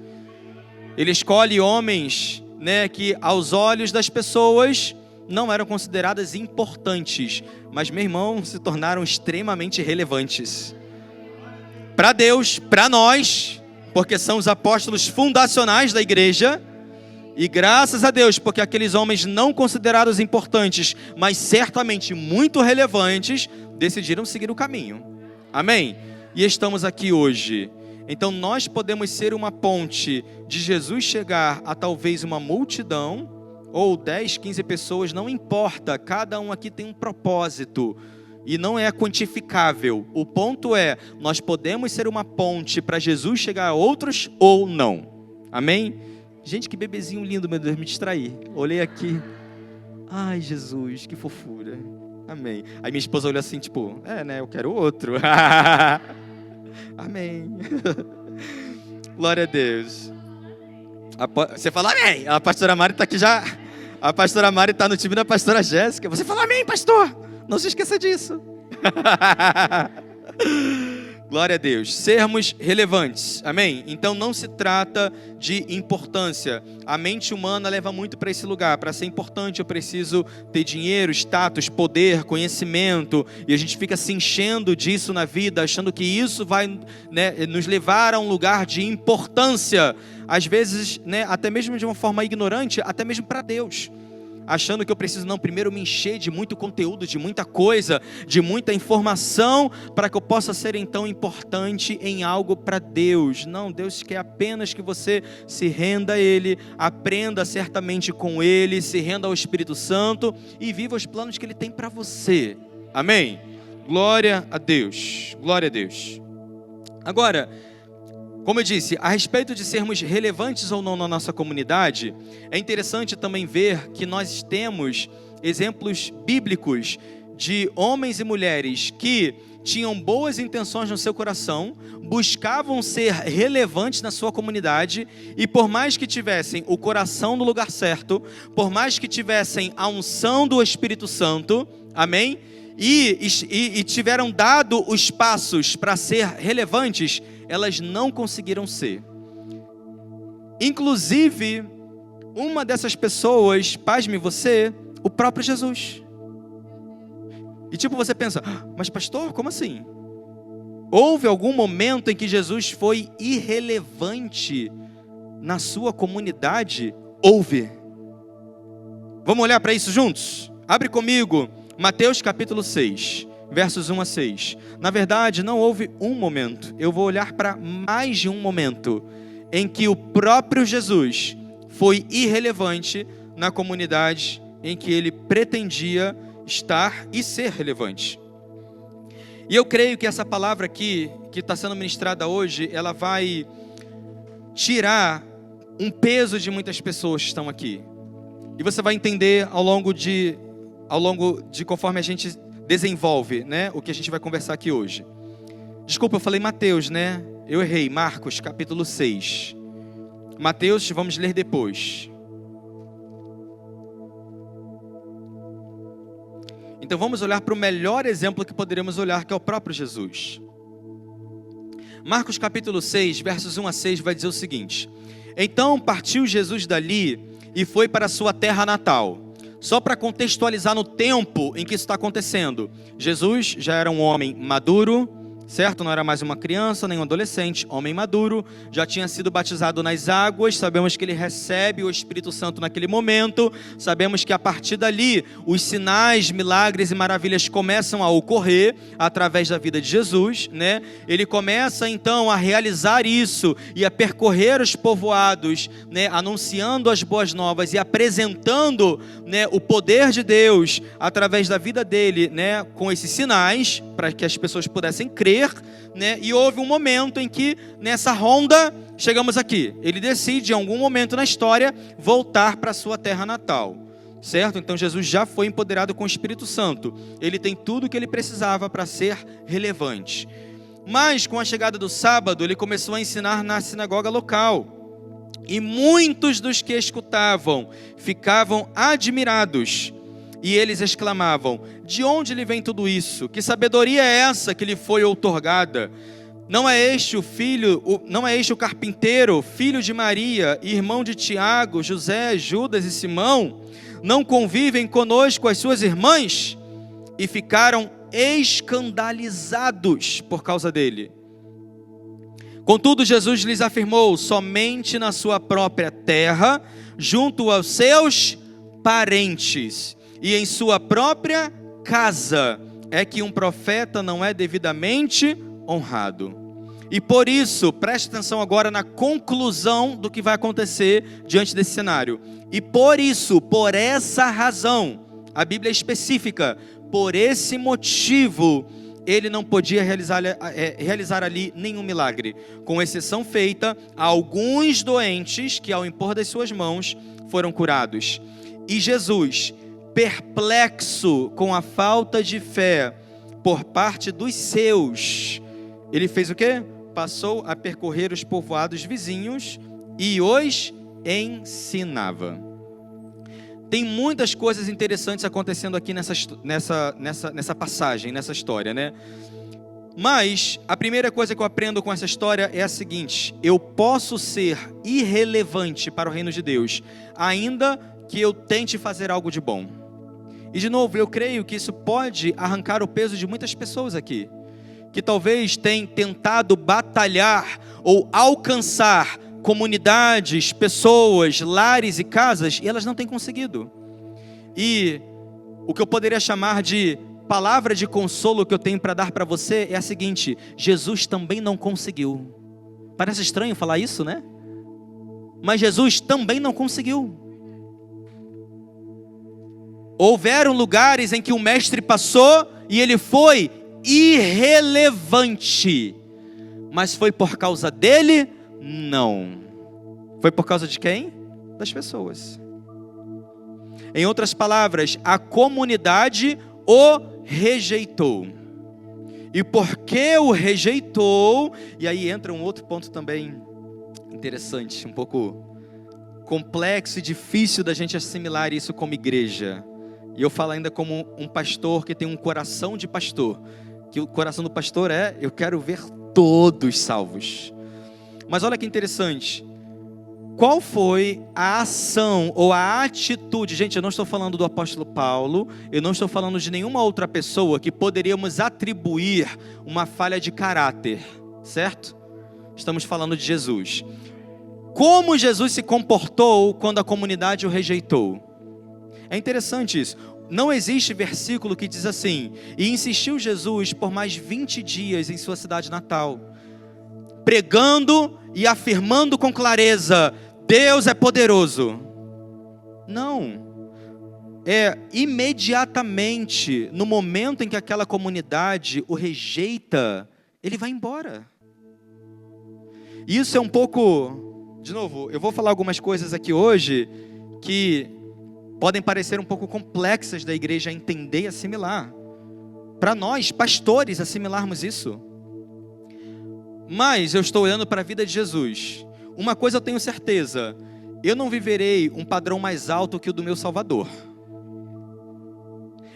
Ele escolhe homens, né, que aos olhos das pessoas não eram consideradas importantes, mas, meu irmão, se tornaram extremamente relevantes para Deus, para nós, porque são os apóstolos fundacionais da igreja. E graças a Deus, porque aqueles homens não considerados importantes, mas certamente muito relevantes, decidiram seguir o caminho. Amém? E estamos aqui hoje. Então nós podemos ser uma ponte de Jesus chegar a talvez uma multidão, ou 10, 15 pessoas, não importa, cada um aqui tem um propósito, e não é quantificável. O ponto é, nós podemos ser uma ponte para Jesus chegar a outros ou não. Amém? Gente, que bebezinho lindo, meu Deus, me distraí. Olhei aqui. Ai, Jesus, que fofura. Amém. Aí minha esposa olhou assim, tipo, eu quero outro. Amém. Glória a Deus. Você fala amém. A pastora Mari está aqui já. A pastora Mari está no time da pastora Jéssica. Você fala amém, pastor. Não se esqueça disso. Glória a Deus. Sermos relevantes. Amém? Então não se trata de importância. A mente humana leva muito para esse lugar. Para ser importante eu preciso ter dinheiro, status, poder, conhecimento. E a gente fica se enchendo disso na vida, achando que isso vai, nos levar a um lugar de importância. Às vezes, até mesmo de uma forma ignorante, até mesmo para Deus. Achando que eu preciso, primeiro me encher de muito conteúdo, de muita coisa, de muita informação, para que eu possa ser então importante em algo para Deus. Não, Deus quer apenas que você se renda a Ele, aprenda certamente com Ele, se renda ao Espírito Santo e viva os planos que Ele tem para você. Amém? Glória a Deus, glória a Deus. Agora, como eu disse, a respeito de sermos relevantes ou não na nossa comunidade, é interessante também ver que nós temos exemplos bíblicos de homens e mulheres que tinham boas intenções no seu coração, buscavam ser relevantes na sua comunidade e por mais que tivessem o coração no lugar certo, por mais que tivessem a unção do Espírito Santo, amém? E tiveram dado os passos para ser relevantes, elas não conseguiram ser. Inclusive, uma dessas pessoas, pasme você, o próprio Jesus. E você pensa, mas pastor, como assim? Houve algum momento em que Jesus foi irrelevante na sua comunidade? Houve. Vamos olhar para isso juntos? Abre comigo Mateus capítulo 6, versos 1 a 6. Na verdade, não houve um momento. Eu vou olhar para mais de um momento em que o próprio Jesus foi irrelevante na comunidade em que ele pretendia estar e ser relevante. E eu creio que essa palavra aqui, que está sendo ministrada hoje, ela vai tirar um peso de muitas pessoas que estão aqui. E você vai entender ao longo de conforme a gente desenvolve, o que a gente vai conversar aqui hoje. Desculpa, eu falei Mateus, eu errei. Marcos, capítulo 6. Mateus, vamos ler depois. Então vamos olhar para o melhor exemplo que poderíamos olhar, que é o próprio Jesus. Marcos capítulo 6, versos 1 a 6, vai dizer o seguinte: Então partiu Jesus dali e foi para a sua terra natal. Só para contextualizar no tempo em que isso está acontecendo. Jesus já era um homem maduro, certo? Não era mais uma criança, nem um adolescente, homem maduro, já tinha sido batizado nas águas, sabemos que ele recebe o Espírito Santo naquele momento, sabemos que a partir dali, os sinais, milagres e maravilhas começam a ocorrer através da vida de Jesus, Ele começa então a realizar isso e a percorrer os povoados, anunciando as boas novas e apresentando, o poder de Deus através da vida dele, com esses sinais, para que as pessoas pudessem crer, e houve um momento em que, nessa ronda, chegamos aqui. Ele decide, em algum momento na história, voltar para a sua terra natal, certo? Então Jesus já foi empoderado com o Espírito Santo. Ele tem tudo o que ele precisava para ser relevante. Mas, com a chegada do sábado, ele começou a ensinar na sinagoga local. E muitos dos que escutavam ficavam admirados. E eles exclamavam: de onde lhe vem tudo isso? Que sabedoria é essa que lhe foi outorgada? Não é este o carpinteiro, filho de Maria, irmão de Tiago, José, Judas e Simão? Não convivem conosco as suas irmãs? E ficaram escandalizados por causa dele. Contudo, Jesus lhes afirmou: somente na sua própria terra, junto aos seus parentes e em sua própria casa, é que um profeta não é devidamente honrado. E por isso, preste atenção agora na conclusão do que vai acontecer diante desse cenário. E por isso, por essa razão, a Bíblia é específica, por esse motivo, ele não podia realizar ali nenhum milagre, com exceção feita a alguns doentes que, ao impor das suas mãos, foram curados. E Jesus, perplexo com a falta de fé por parte dos seus, ele fez o quê? Passou a percorrer os povoados vizinhos e os ensinava. Tem muitas coisas interessantes acontecendo aqui nessa passagem, nessa história, né? Mas a primeira coisa que eu aprendo com essa história é a seguinte: eu posso ser irrelevante para o reino de Deus, ainda que eu tente fazer algo de bom. E de novo, eu creio que isso pode arrancar o peso de muitas pessoas aqui, que talvez tenham tentado batalhar ou alcançar comunidades, pessoas, lares e casas, e elas não têm conseguido. E o que eu poderia chamar de palavra de consolo que eu tenho para dar para você é a seguinte: Jesus também não conseguiu. Parece estranho falar isso, né? Mas Jesus também não conseguiu. Houveram lugares em que o mestre passou e ele foi irrelevante. Mas foi por causa dele? Não. Foi por causa de quem? Das pessoas. Em outras palavras, a comunidade o rejeitou. E porque o rejeitou, e aí entra um outro ponto também interessante, um pouco complexo e difícil da gente assimilar isso como igreja. E eu falo ainda como um pastor que tem um coração de pastor, que o coração do pastor é: eu quero ver todos salvos. Mas olha que interessante, qual foi a ação ou a atitude? Gente, eu não estou falando do apóstolo Paulo, eu não estou falando de nenhuma outra pessoa que poderíamos atribuir uma falha de caráter, certo? Estamos falando de Jesus. Como Jesus se comportou quando a comunidade o rejeitou? É interessante isso. Não existe versículo que diz assim: e insistiu Jesus por mais 20 dias em sua cidade natal, pregando e afirmando com clareza: Deus é poderoso. Não. É imediatamente, no momento em que aquela comunidade o rejeita, ele vai embora. E isso é um pouco, de novo, eu vou falar algumas coisas aqui hoje que podem parecer um pouco complexas da igreja entender e assimilar. Para nós, pastores, assimilarmos isso. Mas eu estou olhando para a vida de Jesus. Uma coisa eu tenho certeza: eu não viverei um padrão mais alto que o do meu Salvador.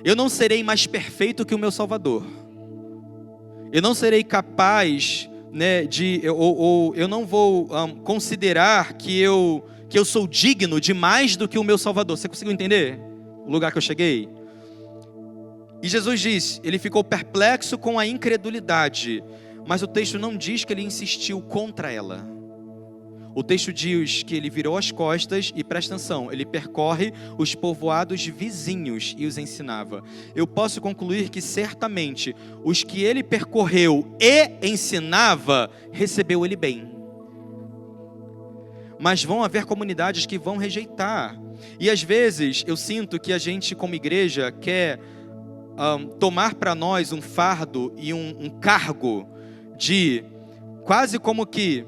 Eu não serei mais perfeito que o meu Salvador. Eu não serei capaz, né, eu não vou considerar que eu sou digno de mais do que o meu Salvador. Você conseguiu entender o lugar que eu cheguei? E Jesus diz, ele ficou perplexo com a incredulidade, mas o texto não diz que ele insistiu contra ela. O texto diz que ele virou as costas e, presta atenção, ele percorre os povoados vizinhos e os ensinava. Eu posso concluir que certamente os que ele percorreu e ensinava, recebeu ele bem. Mas vão haver comunidades que vão rejeitar. E às vezes eu sinto que a gente como igreja quer tomar para nós um fardo e um cargo de quase como que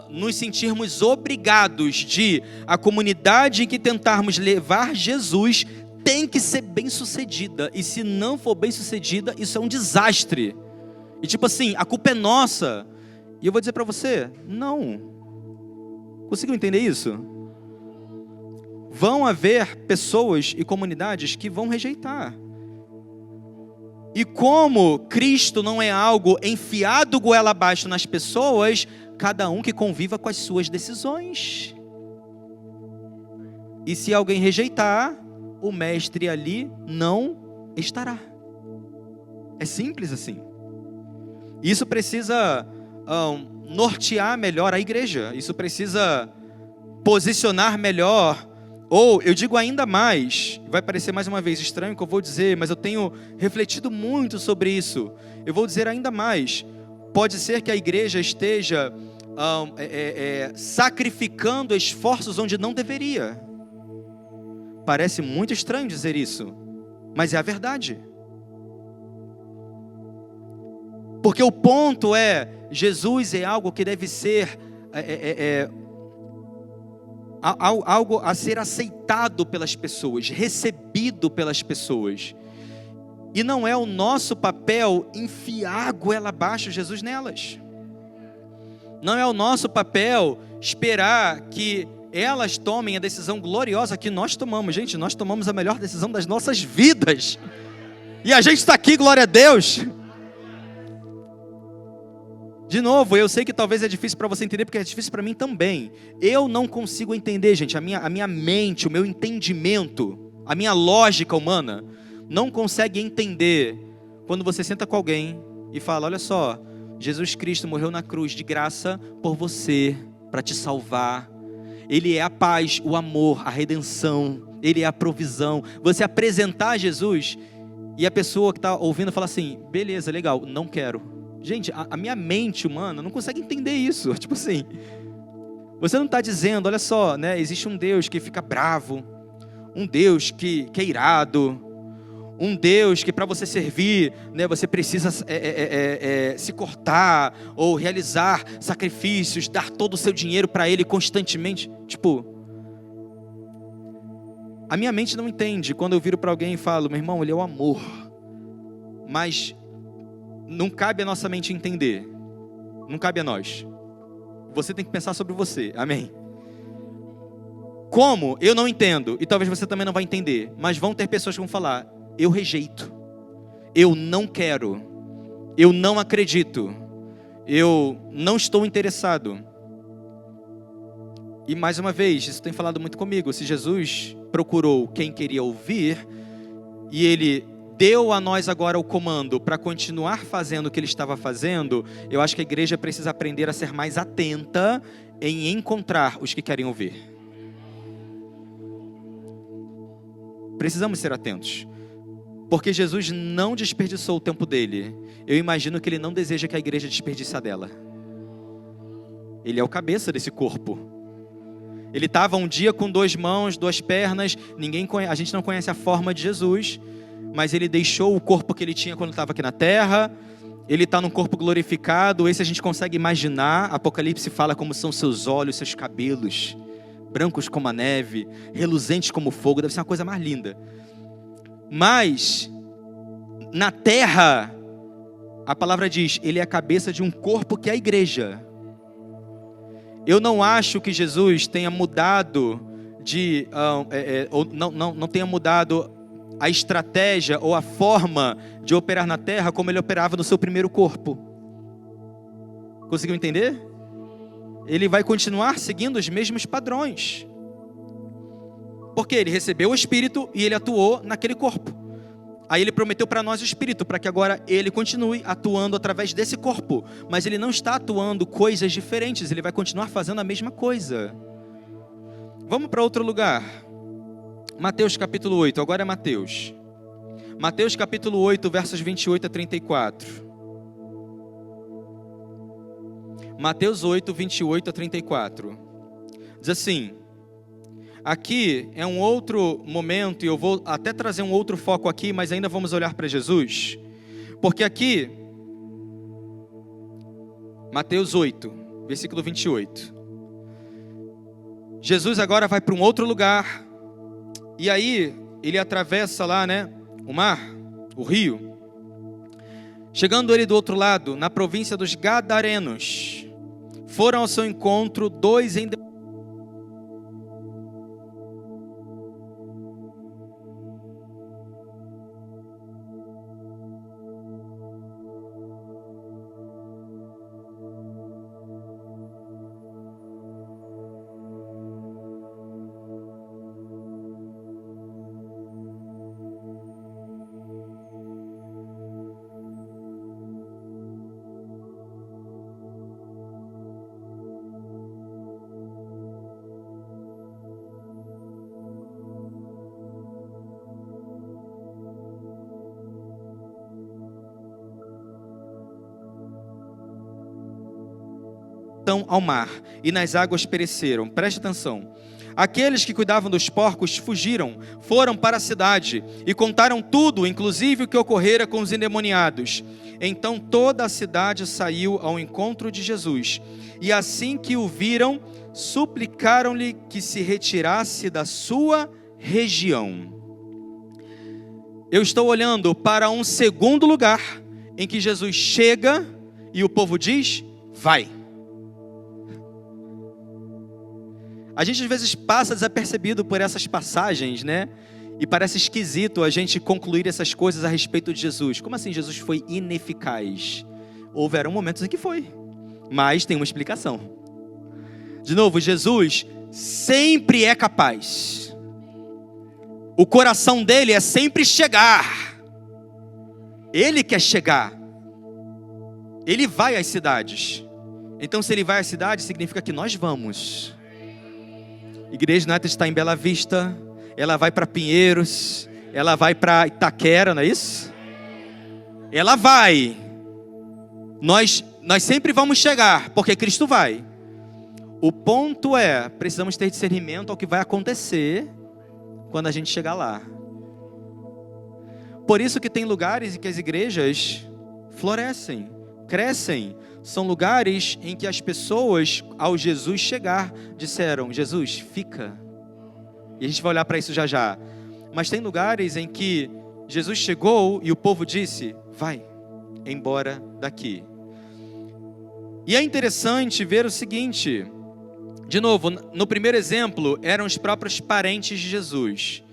nos sentirmos obrigados de a comunidade em que tentarmos levar Jesus tem que ser bem sucedida. E se não for bem sucedida, isso é um desastre. E tipo assim, a culpa é nossa. E eu vou dizer para você, não. Conseguiu entender isso? Vão haver pessoas e comunidades que vão rejeitar. E como Cristo não é algo enfiado goela abaixo nas pessoas, cada um que conviva com as suas decisões. E se alguém rejeitar, o mestre ali não estará. É simples assim. Isso precisa nortear melhor a igreja. Isso precisa posicionar melhor. Ou, eu digo ainda mais, vai parecer mais uma vez estranho o que eu vou dizer, mas eu tenho refletido muito sobre isso. Eu vou dizer ainda mais. pode ser que a igreja esteja sacrificando esforços onde não deveria. Parece muito estranho dizer isso, mas é a verdade. Porque o ponto é, Jesus é algo que deve ser algo a ser aceitado pelas pessoas, recebido pelas pessoas. E não é o nosso papel enfiar a goela abaixo Jesus nelas. Não é o nosso papel esperar que elas tomem a decisão gloriosa que nós tomamos. Gente, nós tomamos a melhor decisão das nossas vidas. E a gente está aqui, glória a Deus. De novo, eu sei que talvez é difícil para você entender, porque é difícil para mim também. Eu não consigo entender, gente, a minha mente, o meu entendimento, a minha lógica humana, não consegue entender quando você senta com alguém e fala, olha só, Jesus Cristo morreu na cruz de graça por você, para te salvar. Ele é a paz, o amor, a redenção, Ele é a provisão. Você apresentar Jesus e a pessoa que está ouvindo fala assim, beleza, legal, não quero. Gente, a minha mente humana não consegue entender isso. Tipo assim, você não está dizendo, olha só, né, existe um Deus que fica bravo, um Deus que é irado, um Deus que para você servir, né, você precisa se cortar, ou realizar sacrifícios, dar todo o seu dinheiro para Ele constantemente. Tipo, a minha mente não entende quando eu viro para alguém e falo, meu irmão, Ele é o amor. Mas não cabe a nossa mente entender. Não cabe a nós. Você tem que pensar sobre você. Amém? Como? Eu não entendo. E talvez você também não vai entender. Mas vão ter pessoas que vão falar, eu rejeito. Eu não quero. Eu não acredito. Eu não estou interessado. E mais uma vez, isso tem falado muito comigo. Se Jesus procurou quem queria ouvir, e Ele deu a nós agora o comando para continuar fazendo o que Ele estava fazendo, eu acho que a igreja precisa aprender a ser mais atenta em encontrar os que querem ouvir. Precisamos ser atentos. Porque Jesus não desperdiçou o tempo dele. Eu imagino que Ele não deseja que a igreja desperdice a dela. Ele é o cabeça desse corpo. Ele estava um dia com 2 mãos, 2 pernas. A gente não conhece a forma de Jesus, mas Ele deixou o corpo que Ele tinha quando estava aqui na terra. Ele está num corpo glorificado. Esse a gente consegue imaginar. Apocalipse fala como são seus olhos, seus cabelos, brancos como a neve, reluzentes como o fogo. Deve ser uma coisa mais linda. Mas na terra, a palavra diz, Ele é a cabeça de um corpo que é a igreja. Eu não acho que Jesus tenha mudado não tenha mudado a estratégia ou a forma de operar na terra como Ele operava no seu primeiro corpo. Conseguiu entender? Ele vai continuar seguindo os mesmos padrões. Porque Ele recebeu o Espírito e Ele atuou naquele corpo. Aí Ele prometeu para nós o Espírito, para que agora Ele continue atuando através desse corpo. Mas Ele não está atuando coisas diferentes, Ele vai continuar fazendo a mesma coisa. Vamos para outro lugar. Mateus capítulo 8, agora é Mateus. Mateus capítulo 8, versos 28 a 34. Mateus 8, 28 a 34. Diz assim, aqui é um outro momento, e eu vou até trazer um outro foco aqui, mas ainda vamos olhar para Jesus. Porque aqui, Mateus 8, versículo 28. Jesus agora vai para um outro lugar, e aí Ele atravessa lá, né, o mar, o rio. Chegando Ele do outro lado, na província dos Gadarenos, foram ao seu encontro 2 endemoniados. voltam ao mar, e nas águas pereceram. Preste atenção. Aqueles que cuidavam dos porcos fugiram, foram para a cidade e contaram tudo, inclusive o que ocorrera com os endemoniados. Então toda a cidade saiu ao encontro de Jesus, e assim que o viram, suplicaram-lhe que se retirasse da sua região. Eu estou olhando para um segundo lugar em que Jesus chega e o povo diz: vai. A gente às vezes passa desapercebido por essas passagens, né? E parece esquisito a gente concluir essas coisas a respeito de Jesus. Como assim Jesus foi ineficaz? Houveram momentos em que foi, mas tem uma explicação. De novo, Jesus sempre é capaz. O coração dele é sempre chegar. Ele quer chegar. Ele vai às cidades. Então, se ele vai às cidades, significa que nós vamos. Igreja United está em Bela Vista, ela vai para Pinheiros, ela vai para Itaquera, não é isso? Ela vai. Nós sempre vamos chegar, porque Cristo vai. O ponto é, precisamos ter discernimento ao que vai acontecer quando a gente chegar lá. Por isso que tem lugares em que as igrejas florescem, crescem. São lugares em que as pessoas, ao Jesus chegar, disseram: Jesus, fica. E a gente vai olhar para isso já já. Mas tem lugares em que Jesus chegou e o povo disse: vai embora daqui. E é interessante ver o seguinte. De novo, no primeiro exemplo, eram os próprios parentes de Jesus.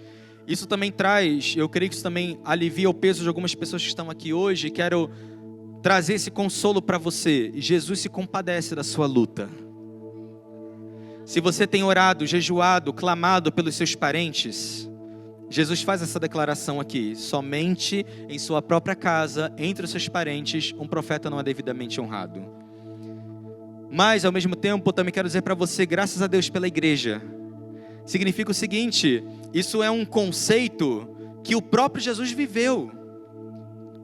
Isso também traz, eu creio que isso também alivia o peso de algumas pessoas que estão aqui hoje. Quero trazer esse consolo para você. Jesus se compadece da sua luta. Se você tem orado, jejuado, clamado pelos seus parentes, Jesus faz essa declaração aqui: somente em sua própria casa, entre os seus parentes, um profeta não é devidamente honrado. Mas ao mesmo tempo, eu também quero dizer para você, graças a Deus pela igreja. Significa o seguinte: isso é um conceito que o próprio Jesus viveu.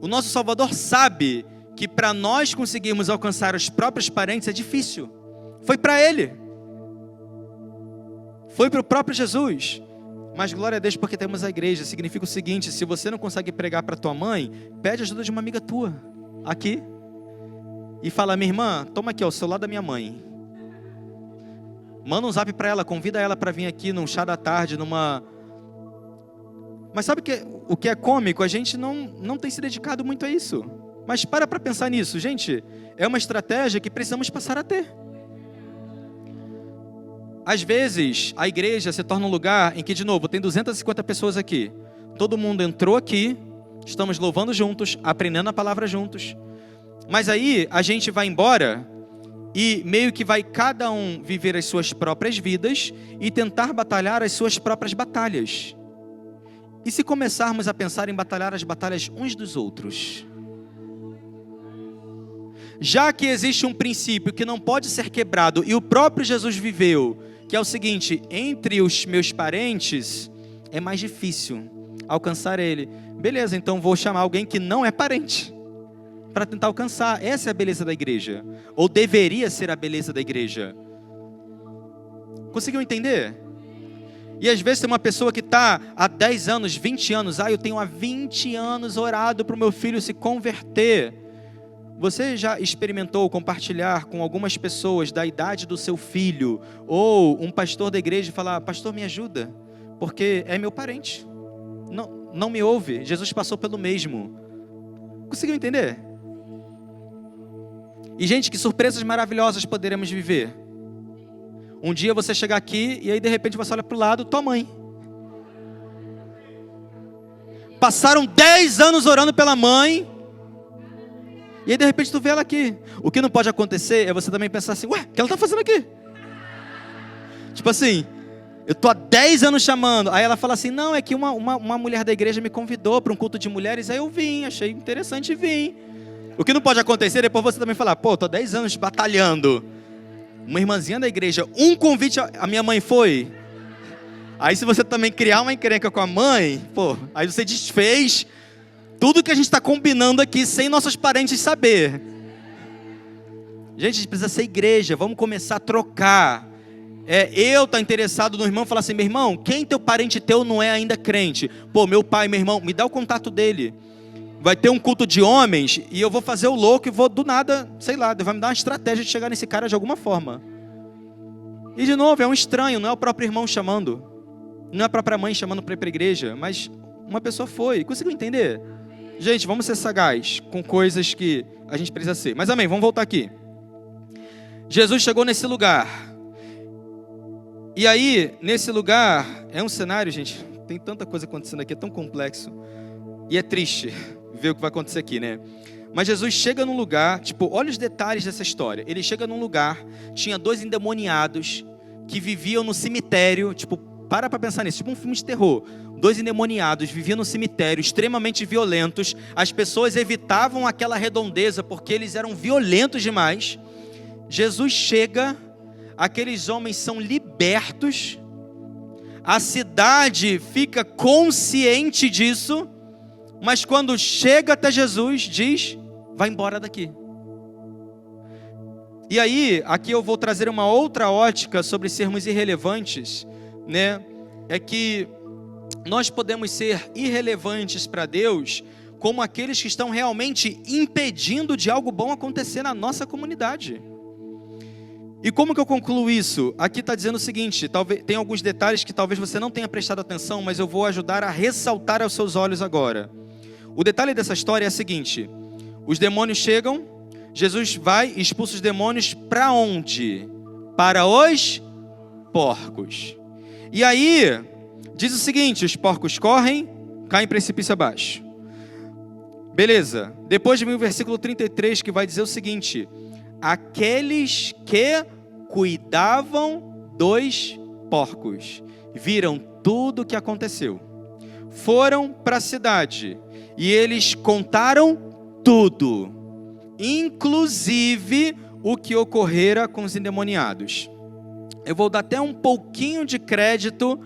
O nosso Salvador sabe que para nós conseguirmos alcançar os próprios parentes é difícil. Foi para ele. Foi para o próprio Jesus. Mas glória a Deus porque temos a igreja. Significa o seguinte: se você não consegue pregar para tua mãe, pede ajuda de uma amiga tua aqui. E fala: minha irmã, toma aqui ó, o celular da minha mãe. Manda um zap para ela, convida ela para vir aqui num chá da tarde, numa... Mas sabe o que é cômico? A gente não tem se dedicado muito a isso. Mas para pensar nisso, gente. É uma estratégia que precisamos passar a ter. Às vezes, a igreja se torna um lugar em que, de novo, tem 250 pessoas aqui. Todo mundo entrou aqui, estamos louvando juntos, aprendendo a palavra juntos. Mas aí, a gente vai embora e meio que vai cada um viver as suas próprias vidas e tentar batalhar as suas próprias batalhas. E se começarmos a pensar em batalhar as batalhas uns dos outros? Já que existe um princípio que não pode ser quebrado e o próprio Jesus viveu, que é o seguinte: entre os meus parentes é mais difícil alcançar ele. Beleza, então vou chamar alguém que não é parente para tentar alcançar. Essa é a beleza da igreja, ou deveria ser a beleza da igreja. Conseguiu entender? E às vezes tem uma pessoa que está há 10 anos, 20 anos, eu tenho há 20 anos orado para o meu filho se converter. Você já experimentou compartilhar com algumas pessoas da idade do seu filho, ou um pastor da igreja falar: pastor, me ajuda, porque é meu parente, não me ouve, Jesus passou pelo mesmo. Conseguiu entender? E gente, que surpresas maravilhosas poderemos viver. Um dia você chegar aqui e aí de repente você olha para o lado, tua mãe. Passaram 10 anos orando pela mãe, e aí de repente tu vê ela aqui. O que não pode acontecer é você também pensar assim: ué, o que ela está fazendo aqui? Tipo assim, eu estou há 10 anos chamando. Aí ela fala assim: não, é que uma mulher da igreja me convidou para um culto de mulheres. Aí eu vim, achei interessante e vim. O que não pode acontecer é depois você também falar: pô, estou há 10 anos batalhando. Uma irmãzinha da igreja, um convite a minha mãe foi. Aí se você também criar uma encrenca com a mãe, pô, aí você desfez tudo que a gente está combinando aqui sem nossos parentes saber. Gente, a gente precisa ser igreja, vamos começar a trocar. Eu estar interessado no irmão e falar assim, meu irmão, quem teu parente teu não é ainda crente? Pô, meu pai, meu irmão, me dá o contato dele. Vai ter um culto de homens e eu vou fazer o louco e vou do nada, sei lá, vai me dar uma estratégia de chegar nesse cara de alguma forma. E de novo, é um estranho, não é o próprio irmão chamando. Não é a própria mãe chamando para ir para a igreja, mas uma pessoa foi. Conseguiu entender? Gente, vamos ser sagaz com coisas que a gente precisa ser. Mas amém, vamos voltar aqui. Jesus chegou nesse lugar. E aí, nesse lugar, é um cenário, gente, tem tanta coisa acontecendo aqui, é tão complexo. E é triste ver o que vai acontecer aqui, né? Mas Jesus chega num lugar, tipo, olha os detalhes dessa história. Ele chega num lugar, tinha 2 endemoniados que viviam no cemitério, tipo, para pensar nisso, tipo um filme de terror. 2 endemoniados viviam no cemitério, extremamente violentos. As pessoas evitavam aquela redondeza porque eles eram violentos demais. Jesus chega, aqueles homens são libertos, a cidade fica consciente disso, mas quando chega até Jesus, diz, vai embora daqui. E aí, aqui eu vou trazer uma outra ótica sobre sermos irrelevantes, né? É que nós podemos ser irrelevantes para Deus como aqueles que estão realmente impedindo de algo bom acontecer na nossa comunidade. E como que eu concluo isso? Aqui está dizendo o seguinte, tem alguns detalhes que talvez você não tenha prestado atenção, mas eu vou ajudar a ressaltar aos seus olhos agora. O detalhe dessa história é o seguinte, os demônios chegam, Jesus vai e expulsa os demônios para onde? Para os porcos. E aí, diz o seguinte, os porcos correm, caem em precipício abaixo. Beleza, depois vem o versículo 33 que vai dizer o seguinte, aqueles que cuidavam dos porcos viram tudo o que aconteceu. Foram para a cidade e eles contaram tudo, inclusive o que ocorrera com os endemoniados. Eu vou dar até um pouquinho de crédito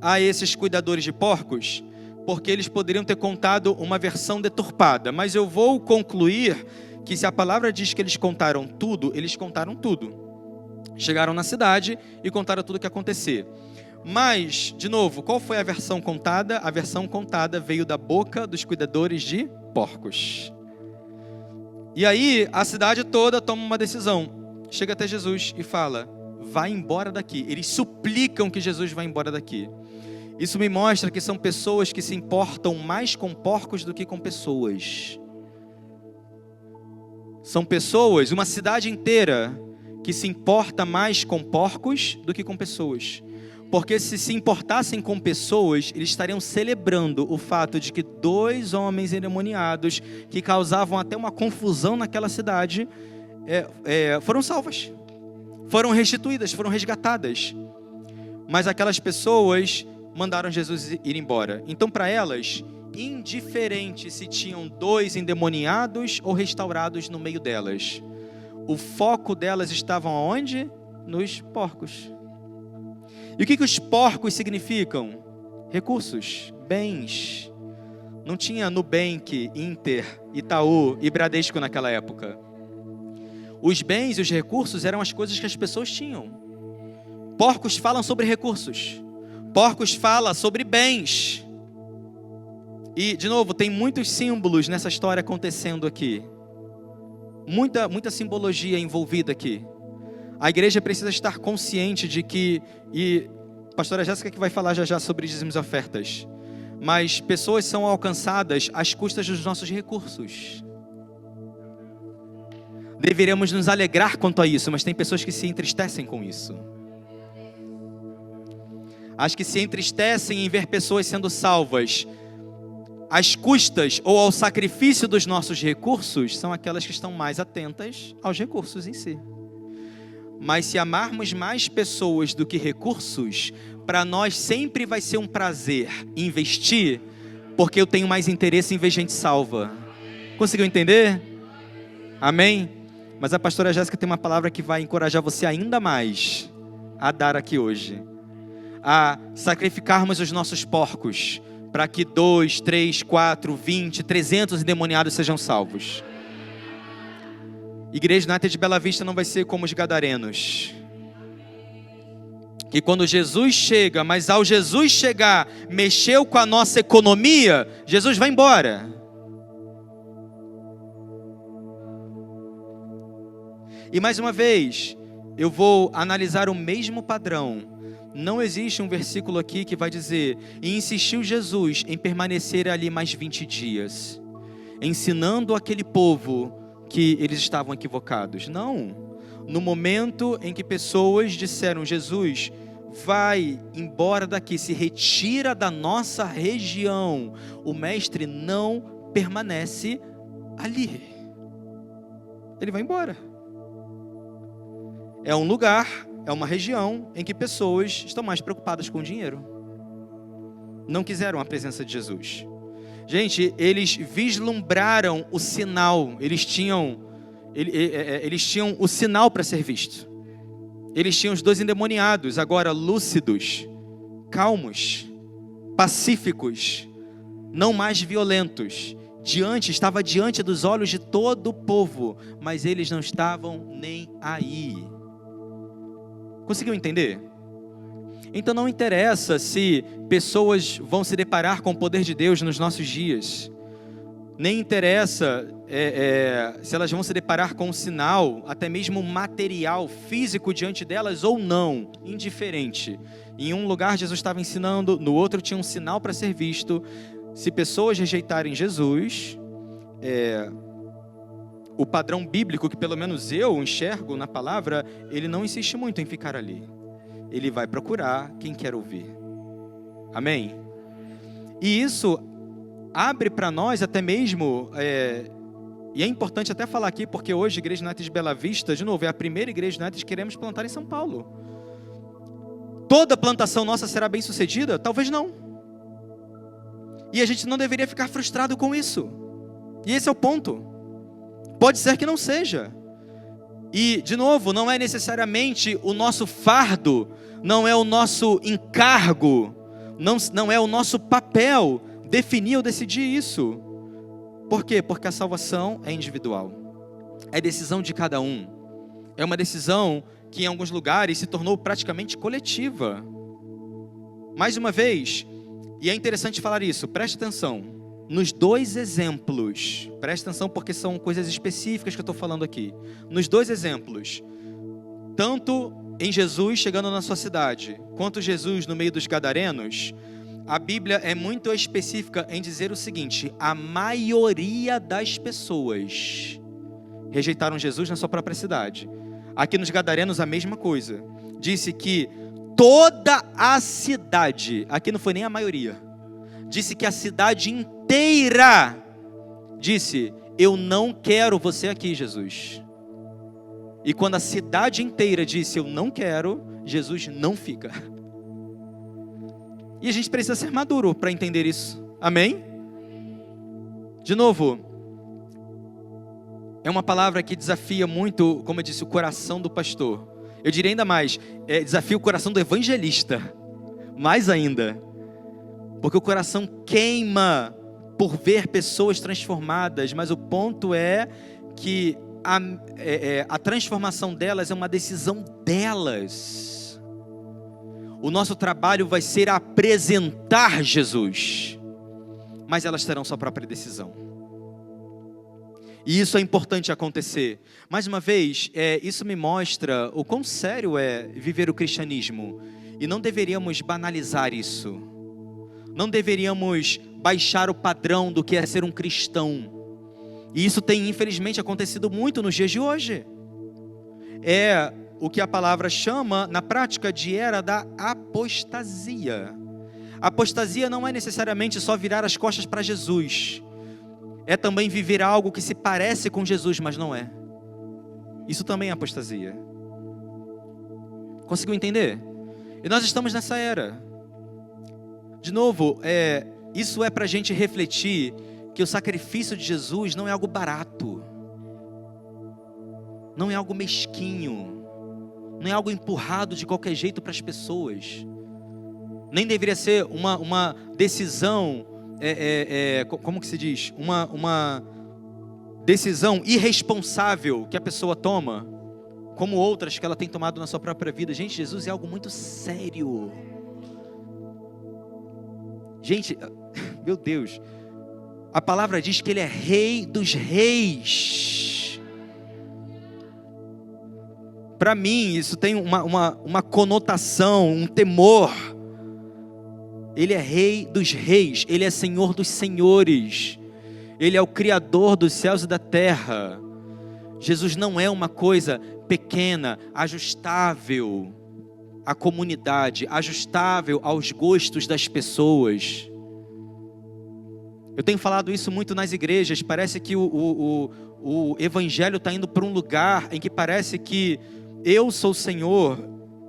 a esses cuidadores de porcos, porque eles poderiam ter contado uma versão deturpada, mas eu vou concluir que se a palavra diz que eles contaram tudo, eles contaram tudo. Chegaram na cidade e contaram tudo o que ia acontecer. Mas, de novo, qual foi a versão contada? A versão contada veio da boca dos cuidadores de porcos. E aí, a cidade toda toma uma decisão. Chega até Jesus e fala, vai embora daqui. Eles suplicam que Jesus vá embora daqui. Isso me mostra que são pessoas que se importam mais com porcos do que com pessoas. São pessoas, uma cidade inteira, que se importa mais com porcos do que com pessoas. Porque se importassem com pessoas, eles estariam celebrando o fato de que 2 homens endemoniados, que causavam até uma confusão naquela cidade, foram salvas. Foram restituídas, foram resgatadas. Mas aquelas pessoas mandaram Jesus ir embora. Então, para elas, indiferente se tinham 2 endemoniados ou restaurados no meio delas. O foco delas estava onde? Nos porcos. E o que os porcos significam? Recursos, bens. Não tinha Nubank, Inter, Itaú e Bradesco naquela época. Os bens e os recursos eram as coisas que as pessoas tinham. Porcos falam sobre recursos. Porcos falam sobre bens. E, de novo, tem muitos símbolos nessa história acontecendo aqui. Muita simbologia envolvida aqui. A igreja precisa estar consciente de que, e a pastora Jéssica que vai falar já sobre dízimos e ofertas, mas pessoas são alcançadas às custas dos nossos recursos. Deveríamos nos alegrar quanto a isso, mas tem pessoas que se entristecem com isso. As que se entristecem em ver pessoas sendo salvas às custas ou ao sacrifício dos nossos recursos são aquelas que estão mais atentas aos recursos em si. Mas se amarmos mais pessoas do que recursos, para nós sempre vai ser um prazer investir, porque eu tenho mais interesse em ver gente salva. Conseguiu entender? Amém? Mas a pastora Jéssica tem uma palavra que vai encorajar você ainda mais a dar aqui hoje. A sacrificarmos os nossos porcos, para que 2, 3, 4, 20, 300 endemoniados sejam salvos. Igreja United de Bela Vista não vai ser como os gadarenos. Que quando Jesus chega, mas ao Jesus chegar, mexeu com a nossa economia, Jesus vai embora. E mais uma vez, eu vou analisar o mesmo padrão. Não existe um versículo aqui que vai dizer: e insistiu Jesus em permanecer ali mais 20 dias, ensinando aquele povo que eles estavam equivocados. Não. No momento em que pessoas disseram: Jesus, vai embora daqui, se retira da nossa região, o mestre não permanece ali. Ele vai embora. É um lugar, é uma região em que pessoas estão mais preocupadas com o dinheiro. Não quiseram a presença de Jesus. Gente, eles vislumbraram o sinal, eles tinham o sinal para ser visto. Eles tinham os 2 endemoniados, agora lúcidos, calmos, pacíficos, não mais violentos. Estava diante dos olhos de todo o povo, mas eles não estavam nem aí. Conseguiu entender? Então não interessa se pessoas vão se deparar com o poder de Deus nos nossos dias. Nem interessa se elas vão se deparar com um sinal, até mesmo material, físico diante delas ou não. Indiferente. Em um lugar Jesus estava ensinando, no outro tinha um sinal para ser visto. Se pessoas rejeitarem Jesus, o padrão bíblico, que pelo menos eu enxergo na palavra, ele não insiste muito em ficar ali. Ele vai procurar quem quer ouvir. Amém? E isso abre para nós até mesmo, e é importante até falar aqui, porque hoje a Igreja United de Bela Vista, de novo, é a primeira Igreja United que queremos plantar em São Paulo. Toda plantação nossa será bem sucedida? Talvez não. E a gente não deveria ficar frustrado com isso. E esse é o ponto. Pode ser que não seja. E, de novo, não é necessariamente o nosso fardo, não é o nosso encargo, não é o nosso papel definir ou decidir isso. Por quê? Porque a salvação é individual. É decisão de cada um. É uma decisão que em alguns lugares se tornou praticamente coletiva. Mais uma vez, e é interessante falar isso, preste atenção. Nos 2 exemplos, preste atenção porque são coisas específicas que eu estou falando aqui. Nos 2 exemplos, tanto em Jesus chegando na sua cidade, quanto Jesus no meio dos gadarenos, a Bíblia é muito específica em dizer o seguinte: a maioria das pessoas rejeitaram Jesus na sua própria cidade. Aqui nos gadarenos a mesma coisa. Disse que toda a cidade, aqui não foi nem a maioria, disse que a cidade inteira disse: eu não quero você aqui, Jesus. E quando a cidade inteira disse: eu não quero, Jesus não fica. E a gente precisa ser maduro para entender isso. Amém? De novo, é uma palavra que desafia muito, como eu disse, o coração do pastor. Eu diria ainda mais, desafia o coração do evangelista. Mais ainda. Porque o coração queima por ver pessoas transformadas, mas o ponto é que a transformação delas é uma decisão delas. O nosso trabalho vai ser apresentar Jesus, mas elas terão sua própria decisão. E isso é importante acontecer. Mais uma vez, isso me mostra o quão sério é viver o cristianismo. E não deveríamos banalizar isso. Não deveríamos baixar o padrão do que é ser um cristão. E isso tem infelizmente acontecido muito nos dias de hoje. É o que a palavra chama na prática de era da apostasia. Apostasia não é necessariamente só virar as costas para Jesus. É também viver algo que se parece com Jesus, mas não é. Isso também é apostasia. Conseguiu entender? E nós estamos nessa era. De novo, isso é para a gente refletir que o sacrifício de Jesus não é algo barato. Não é algo mesquinho. Não é algo empurrado de qualquer jeito para as pessoas. Nem deveria ser uma decisão, como que se diz? decisão irresponsável que a pessoa toma, como outras que ela tem tomado na sua própria vida. Gente, Jesus é algo muito sério. Gente, meu Deus, a palavra diz que Ele é Rei dos Reis. Para mim, isso tem uma conotação, um temor. Ele é Rei dos Reis, Ele é Senhor dos Senhores, Ele é o Criador dos céus e da terra. Jesus não é uma coisa pequena, ajustável à comunidade, ajustável aos gostos das pessoas. Eu tenho falado isso muito nas igrejas. Parece que o evangelho está indo para um lugar em que parece que eu sou o Senhor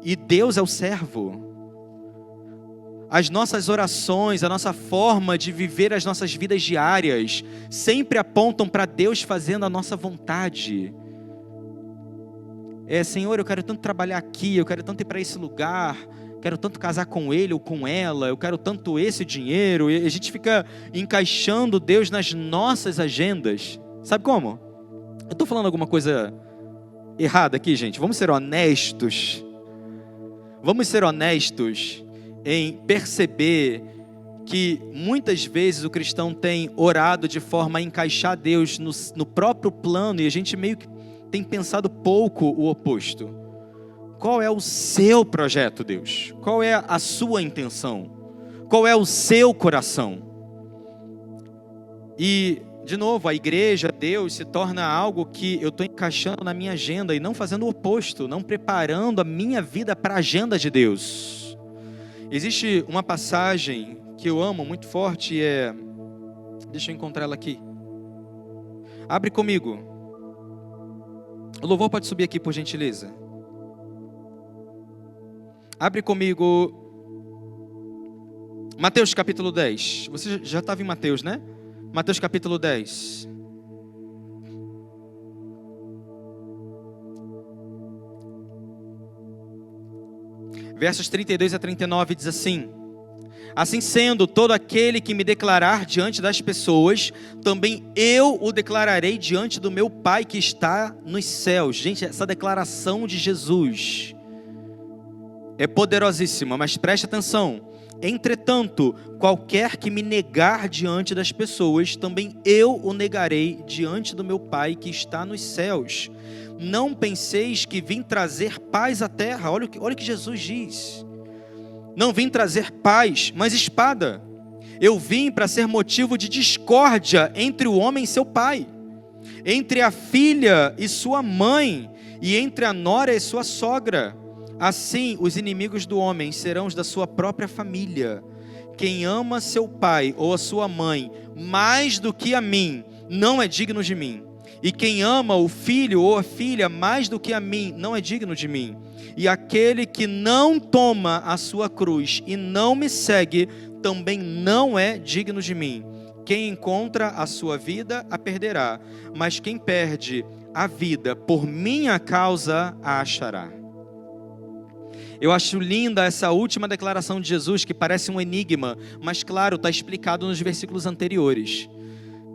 e Deus é o servo. As nossas orações, a nossa forma de viver as nossas vidas diárias sempre apontam para Deus fazendo a nossa vontade. Senhor, eu quero tanto trabalhar aqui, eu quero tanto ir para esse lugar, quero tanto casar com ele ou com ela, eu quero tanto esse dinheiro. E a gente fica encaixando Deus nas nossas agendas. Sabe como? Eu estou falando alguma coisa errada aqui, gente? Vamos ser honestos. Vamos ser honestos em perceber que muitas vezes o cristão tem orado de forma a encaixar Deus no próprio plano, e a gente meio que tem pensado pouco o oposto. Qual é o seu projeto, Deus? Qual é a sua intenção? Qual é o seu coração? E, de novo, a igreja, Deus, se torna algo que eu estou encaixando na minha agenda e não fazendo o oposto, não preparando a minha vida para a agenda de Deus. Existe uma passagem que eu amo muito forte, deixa eu encontrar ela aqui. Abre comigo. O louvor pode subir aqui, por gentileza. Abre comigo Mateus capítulo 10. Você já estava em Mateus, né? Mateus capítulo 10. Versos 32 a 39 diz assim: assim sendo, todo aquele que me declarar diante das pessoas, também eu o declararei diante do meu Pai que está nos céus. Gente, essa declaração de Jesus é poderosíssima, mas preste atenção. Entretanto, qualquer que me negar diante das pessoas, também eu o negarei diante do meu Pai que está nos céus. Não penseis que vim trazer paz à terra. Olha o que Jesus diz. Não vim trazer paz, mas espada. Eu vim para ser motivo de discórdia entre o homem e seu pai, entre a filha e sua mãe, e entre a nora e sua sogra. Assim, os inimigos do homem serão os da sua própria família. Quem ama seu pai ou a sua mãe mais do que a mim, não é digno de mim. E quem ama o filho ou a filha mais do que a mim, não é digno de mim. E aquele que não toma a sua cruz e não me segue, também não é digno de mim. Quem encontra a sua vida, a perderá. Mas quem perde a vida por minha causa, a achará. Eu acho linda essa última declaração de Jesus, que parece um enigma, mas claro, está explicado nos versículos anteriores.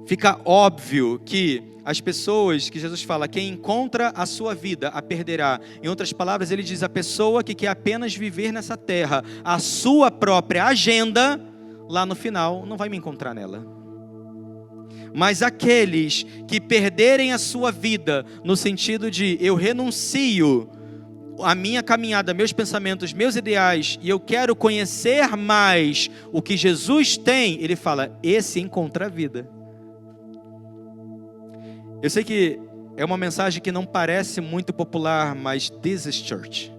Fica óbvio que as pessoas que Jesus fala, quem encontra a sua vida, a perderá. Em outras palavras, ele diz, a pessoa que quer apenas viver nessa terra, a sua própria agenda, lá no final, não vai me encontrar nela. Mas aqueles que perderem a sua vida, no sentido de eu renuncio a minha caminhada, meus pensamentos, meus ideais, e eu quero conhecer mais o que Jesus tem, ele fala, esse encontra a vida. Eu sei que é uma mensagem que não parece muito popular, mas this is church.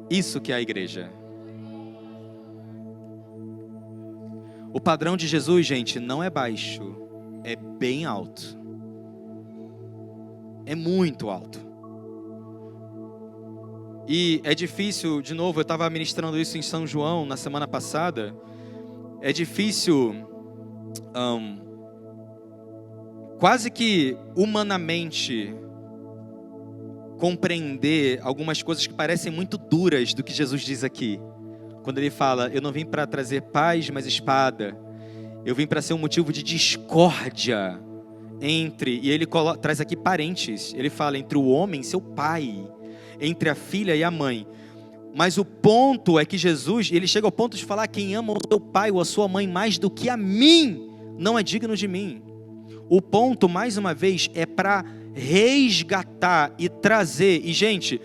Isso que é a igreja. O padrão de Jesus, gente, não é baixo, é bem alto. É muito alto. E é difícil, de novo, eu estava ministrando isso em São João na semana passada. É difícil, quase que humanamente, compreender algumas coisas que parecem muito duras do que Jesus diz aqui. Quando ele fala, eu não vim para trazer paz, mas espada. Eu vim para ser um motivo de discórdia entre, e ele traz aqui parentes, ele fala entre o homem e seu pai, entre a filha e a mãe. Mas o ponto é que Jesus, ele chega ao ponto de falar: quem ama o seu pai ou a sua mãe mais do que a mim, não é digno de mim. O ponto, mais uma vez, é para resgatar e trazer. E gente,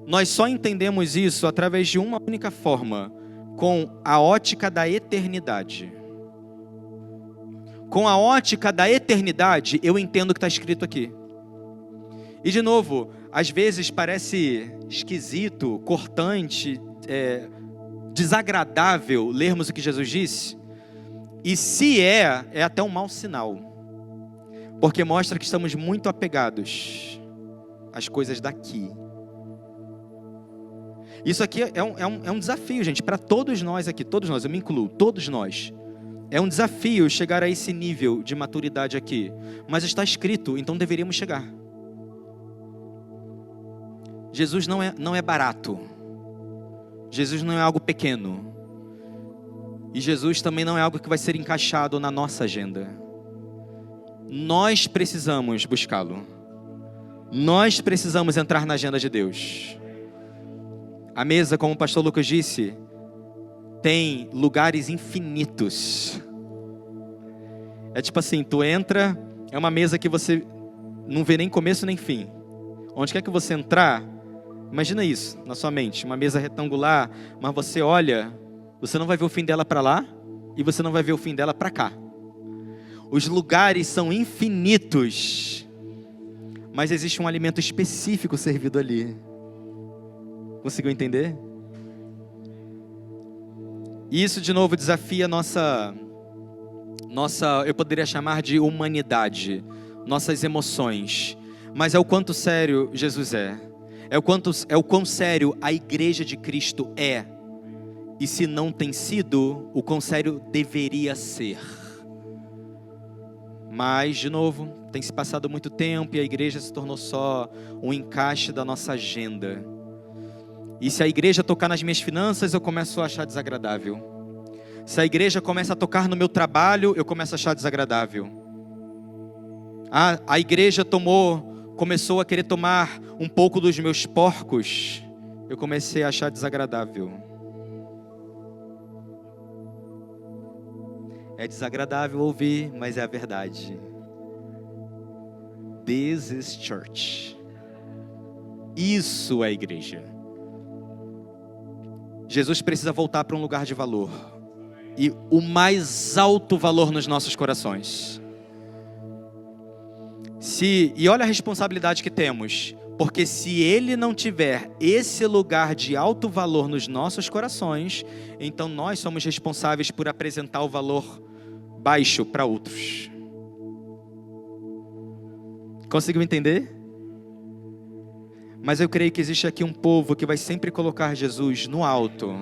nós só entendemos isso através de uma única forma: com a ótica da eternidade. Com a ótica da eternidade, eu entendo o que está escrito aqui. E de novo, às vezes parece esquisito, cortante, desagradável lermos o que Jesus disse. E se é até um mau sinal. Porque mostra que estamos muito apegados às coisas daqui. Isso aqui é um desafio, gente, para todos nós aqui, todos nós, eu me incluo, todos nós. É um desafio chegar a esse nível de maturidade aqui. Mas está escrito, então deveríamos chegar. Jesus não é barato. Jesus não é algo pequeno. E Jesus também não é algo que vai ser encaixado na nossa agenda. Nós precisamos buscá-lo. Nós precisamos entrar na agenda de Deus. A mesa, como o pastor Lucas disse, tem lugares infinitos. É tipo assim, tu entra, é uma mesa que você não vê nem começo nem fim. Onde quer que você entrar, imagina isso na sua mente, uma mesa retangular, mas você olha, você não vai ver o fim dela para lá e você não vai ver o fim dela para cá. Os lugares são infinitos, mas existe um alimento específico servido ali. Conseguiu entender? E isso de novo desafia nossa, eu poderia chamar de humanidade, nossas emoções. Mas é o quanto sério Jesus é. É o quão sério a igreja de Cristo é. E se não tem sido, o quão sério deveria ser. Mas, de novo, tem se passado muito tempo e a igreja se tornou só um encaixe da nossa agenda. E se a igreja tocar nas minhas finanças, eu começo a achar desagradável. Se a igreja começa a tocar no meu trabalho, eu começo a achar desagradável. A igreja começou a querer tomar um pouco dos meus porcos, eu comecei a achar desagradável. É desagradável ouvir, mas é a verdade. This is church. Isso é igreja. Jesus precisa voltar para um lugar de valor. E o mais alto valor nos nossos corações. E olha a responsabilidade que temos. Porque se Ele não tiver esse lugar de alto valor nos nossos corações, então nós somos responsáveis por apresentar o valor baixo para outros. Conseguiu entender? Mas eu creio que existe aqui um povo que vai sempre colocar Jesus no alto,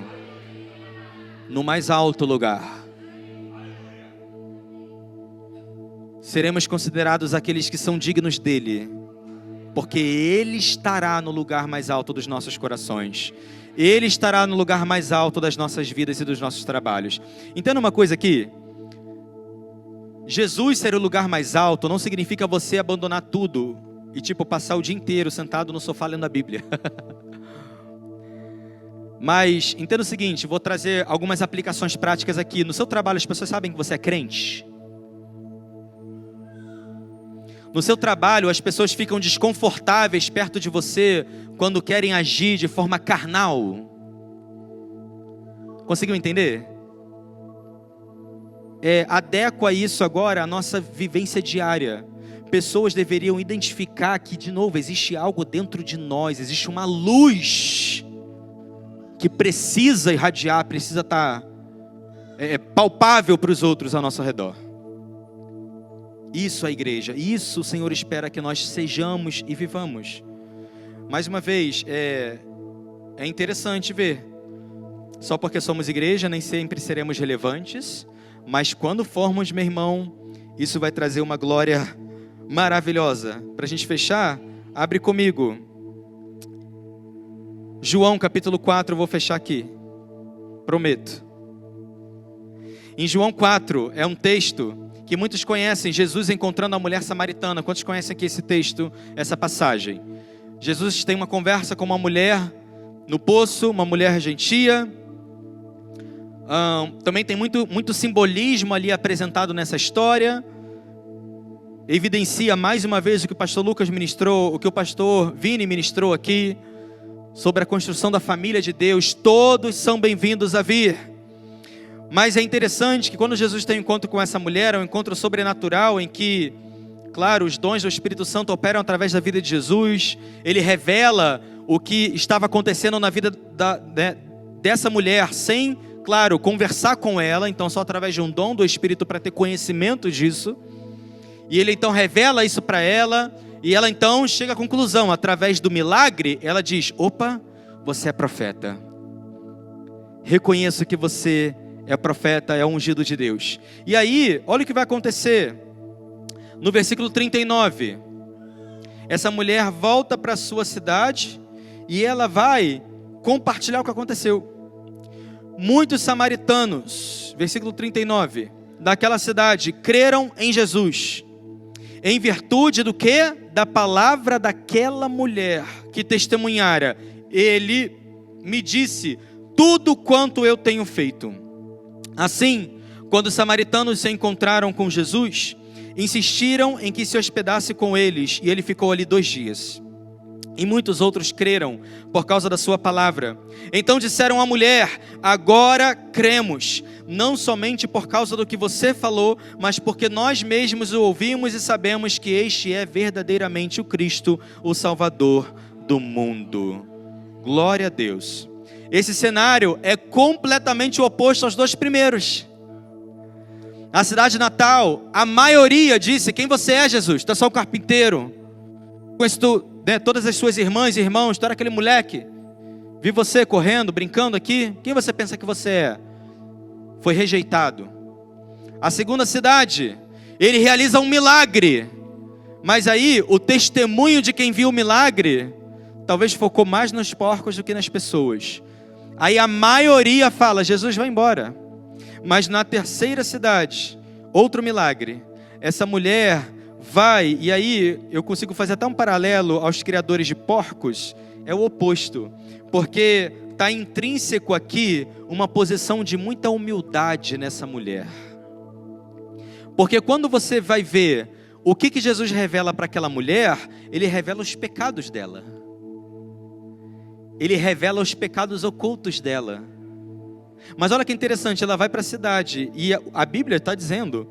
no mais alto lugar. Seremos considerados aqueles que são dignos dele, porque Ele estará no lugar mais alto dos nossos corações. Ele estará no lugar mais alto das nossas vidas e dos nossos trabalhos. Entenda uma coisa aqui. Jesus ser o lugar mais alto não significa você abandonar tudo e passar o dia inteiro sentado no sofá lendo a Bíblia. Mas entenda o seguinte, vou trazer algumas aplicações práticas aqui. No seu trabalho as pessoas sabem que você é crente? No seu trabalho as pessoas ficam desconfortáveis perto de você quando querem agir de forma carnal? Conseguiu entender? Adequa isso agora à nossa vivência diária. Pessoas deveriam identificar que, de novo, existe algo dentro de nós, existe uma luz que precisa irradiar, precisa estar palpável para os outros ao nosso redor. Isso é a igreja, isso o Senhor espera que nós sejamos e vivamos. Mais uma vez, é interessante ver, só porque somos igreja nem sempre seremos relevantes, mas quando formos, meu irmão, isso vai trazer uma glória maravilhosa. Para a gente fechar, abre comigo. João capítulo 4, eu vou fechar aqui. Prometo. Em João 4, é um texto que muitos conhecem, Jesus encontrando a mulher samaritana. Quantos conhecem aqui esse texto, essa passagem? Jesus tem uma conversa com uma mulher no poço, uma mulher gentia. Também tem muito simbolismo ali apresentado nessa história. Evidencia mais uma vez o que o pastor Lucas ministrou, o que o pastor Vini ministrou aqui, sobre a construção da família de Deus. Todos são bem-vindos a vir. Mas é interessante que quando Jesus tem um encontro com essa mulher, é um encontro sobrenatural em que, claro, os dons do Espírito Santo operam através da vida de Jesus. Ele revela o que estava acontecendo na vida dessa mulher, sem, claro, conversar com ela, então só através de um dom do Espírito para ter conhecimento disso. E ele então revela isso para ela, e ela então chega à conclusão, através do milagre, ela diz: opa, você é profeta. Reconheço que você é profeta, é ungido de Deus. E aí, olha o que vai acontecer. No versículo 39, essa mulher volta para a sua cidade e ela vai compartilhar o que aconteceu. Muitos samaritanos, versículo 39, daquela cidade, creram em Jesus. Em virtude do quê? Da palavra daquela mulher que testemunhara. Ele me disse tudo quanto eu tenho feito. Assim, quando os samaritanos se encontraram com Jesus, insistiram em que se hospedasse com eles, e ele ficou ali 2 dias. E muitos outros creram por causa da sua palavra. Então disseram à mulher: agora cremos, não somente por causa do que você falou, mas porque nós mesmos o ouvimos e sabemos que este é verdadeiramente o Cristo, o Salvador do mundo. Glória a Deus. Esse cenário é completamente o oposto aos 2 primeiros. A cidade natal, a maioria disse: quem você é, Jesus? Tu é só um carpinteiro. Conheço todas as suas irmãs e irmãos, tu era aquele moleque. Vi você correndo, brincando aqui. Quem você pensa que você é? Foi rejeitado. A segunda cidade, ele realiza um milagre. Mas aí, o testemunho de quem viu o milagre, talvez focou mais nos porcos do que nas pessoas. Aí a maioria fala: Jesus vai embora. Mas na terceira cidade, outro milagre. Essa mulher vai, e aí eu consigo fazer até um paralelo aos criadores de porcos. É o oposto. Porque está intrínseco aqui uma posição de muita humildade nessa mulher. Porque quando você vai ver o que Jesus revela para aquela mulher, ele revela os pecados dela. Ele revela os pecados ocultos dela. Mas olha que interessante, ela vai para a cidade e a Bíblia está dizendo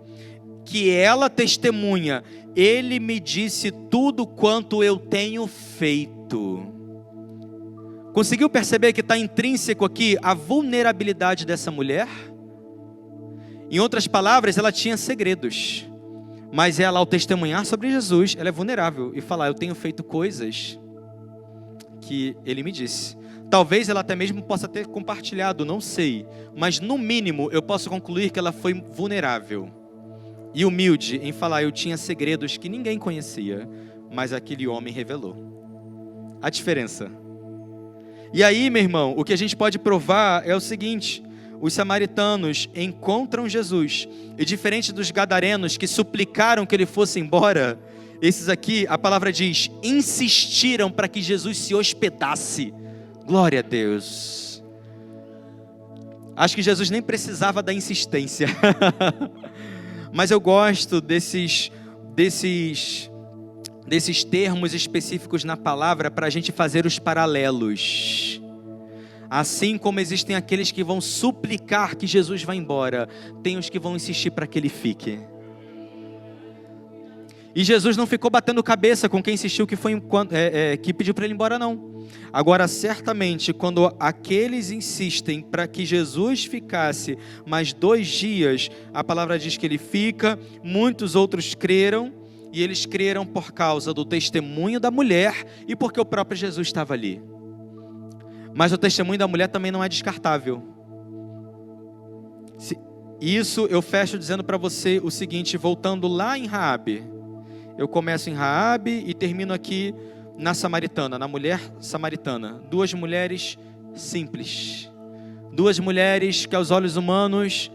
que ela testemunha: ele me disse tudo quanto eu tenho feito. Conseguiu perceber que está intrínseco aqui a vulnerabilidade dessa mulher? Em outras palavras, ela tinha segredos, mas ela, ao testemunhar sobre Jesus, ela é vulnerável e falar: eu tenho feito coisas que ele me disse. Talvez ela até mesmo possa ter compartilhado, não sei, mas no mínimo eu posso concluir que ela foi vulnerável e humilde em falar: eu tinha segredos que ninguém conhecia, mas aquele homem revelou. A diferença. E aí, meu irmão, o que a gente pode provar é o seguinte: os samaritanos encontram Jesus, e diferente dos gadarenos que suplicaram que ele fosse embora, esses aqui, a palavra diz, insistiram para que Jesus se hospedasse. Glória a Deus. Acho que Jesus nem precisava da insistência. Mas eu gosto desses termos específicos na palavra para a gente fazer os paralelos. Assim como existem aqueles que vão suplicar que Jesus vá embora, tem os que vão insistir para que ele fique. E Jesus não ficou batendo cabeça com quem insistiu que pediu para ele ir embora, não. Agora, certamente, quando aqueles insistem para que Jesus ficasse mais 2 dias, a palavra diz que ele fica, muitos outros creram, e eles creram por causa do testemunho da mulher e porque o próprio Jesus estava ali. Mas o testemunho da mulher também não é descartável. Isso eu fecho dizendo para você o seguinte, voltando lá em Raabe. Eu começo em Raabe e termino aqui na samaritana, na mulher samaritana. 2 mulheres simples. 2 mulheres que aos olhos humanos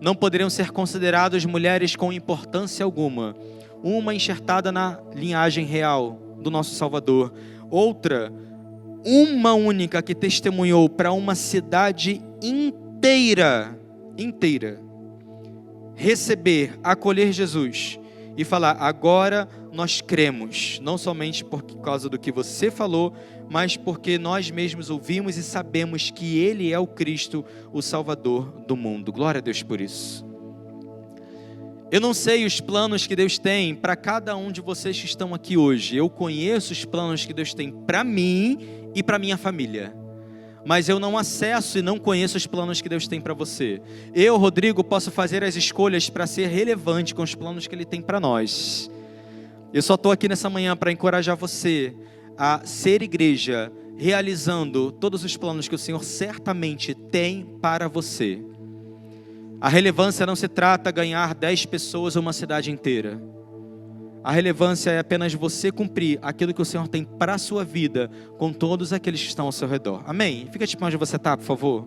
não poderiam ser consideradas mulheres com importância alguma. Uma enxertada na linhagem real do nosso Salvador. Outra, uma única que testemunhou para uma cidade inteira, receber, acolher Jesus e falar: agora nós cremos, não somente por causa do que você falou, mas porque nós mesmos ouvimos e sabemos que Ele é o Cristo, o Salvador do mundo. Glória a Deus por isso. Eu não sei os planos que Deus tem para cada um de vocês que estão aqui hoje. Eu conheço os planos que Deus tem para mim e para minha família. Mas eu não acesso e não conheço os planos que Deus tem para você. Eu, Rodrigo, posso fazer as escolhas para ser relevante com os planos que Ele tem para nós. Eu só estou aqui nessa manhã para encorajar você a ser igreja, realizando todos os planos que o Senhor certamente tem para você. A relevância não se trata de ganhar 10 pessoas ou uma cidade inteira. A relevância é apenas você cumprir aquilo que o Senhor tem para a sua vida com todos aqueles que estão ao seu redor. Amém? Fica de pé onde você está, por favor.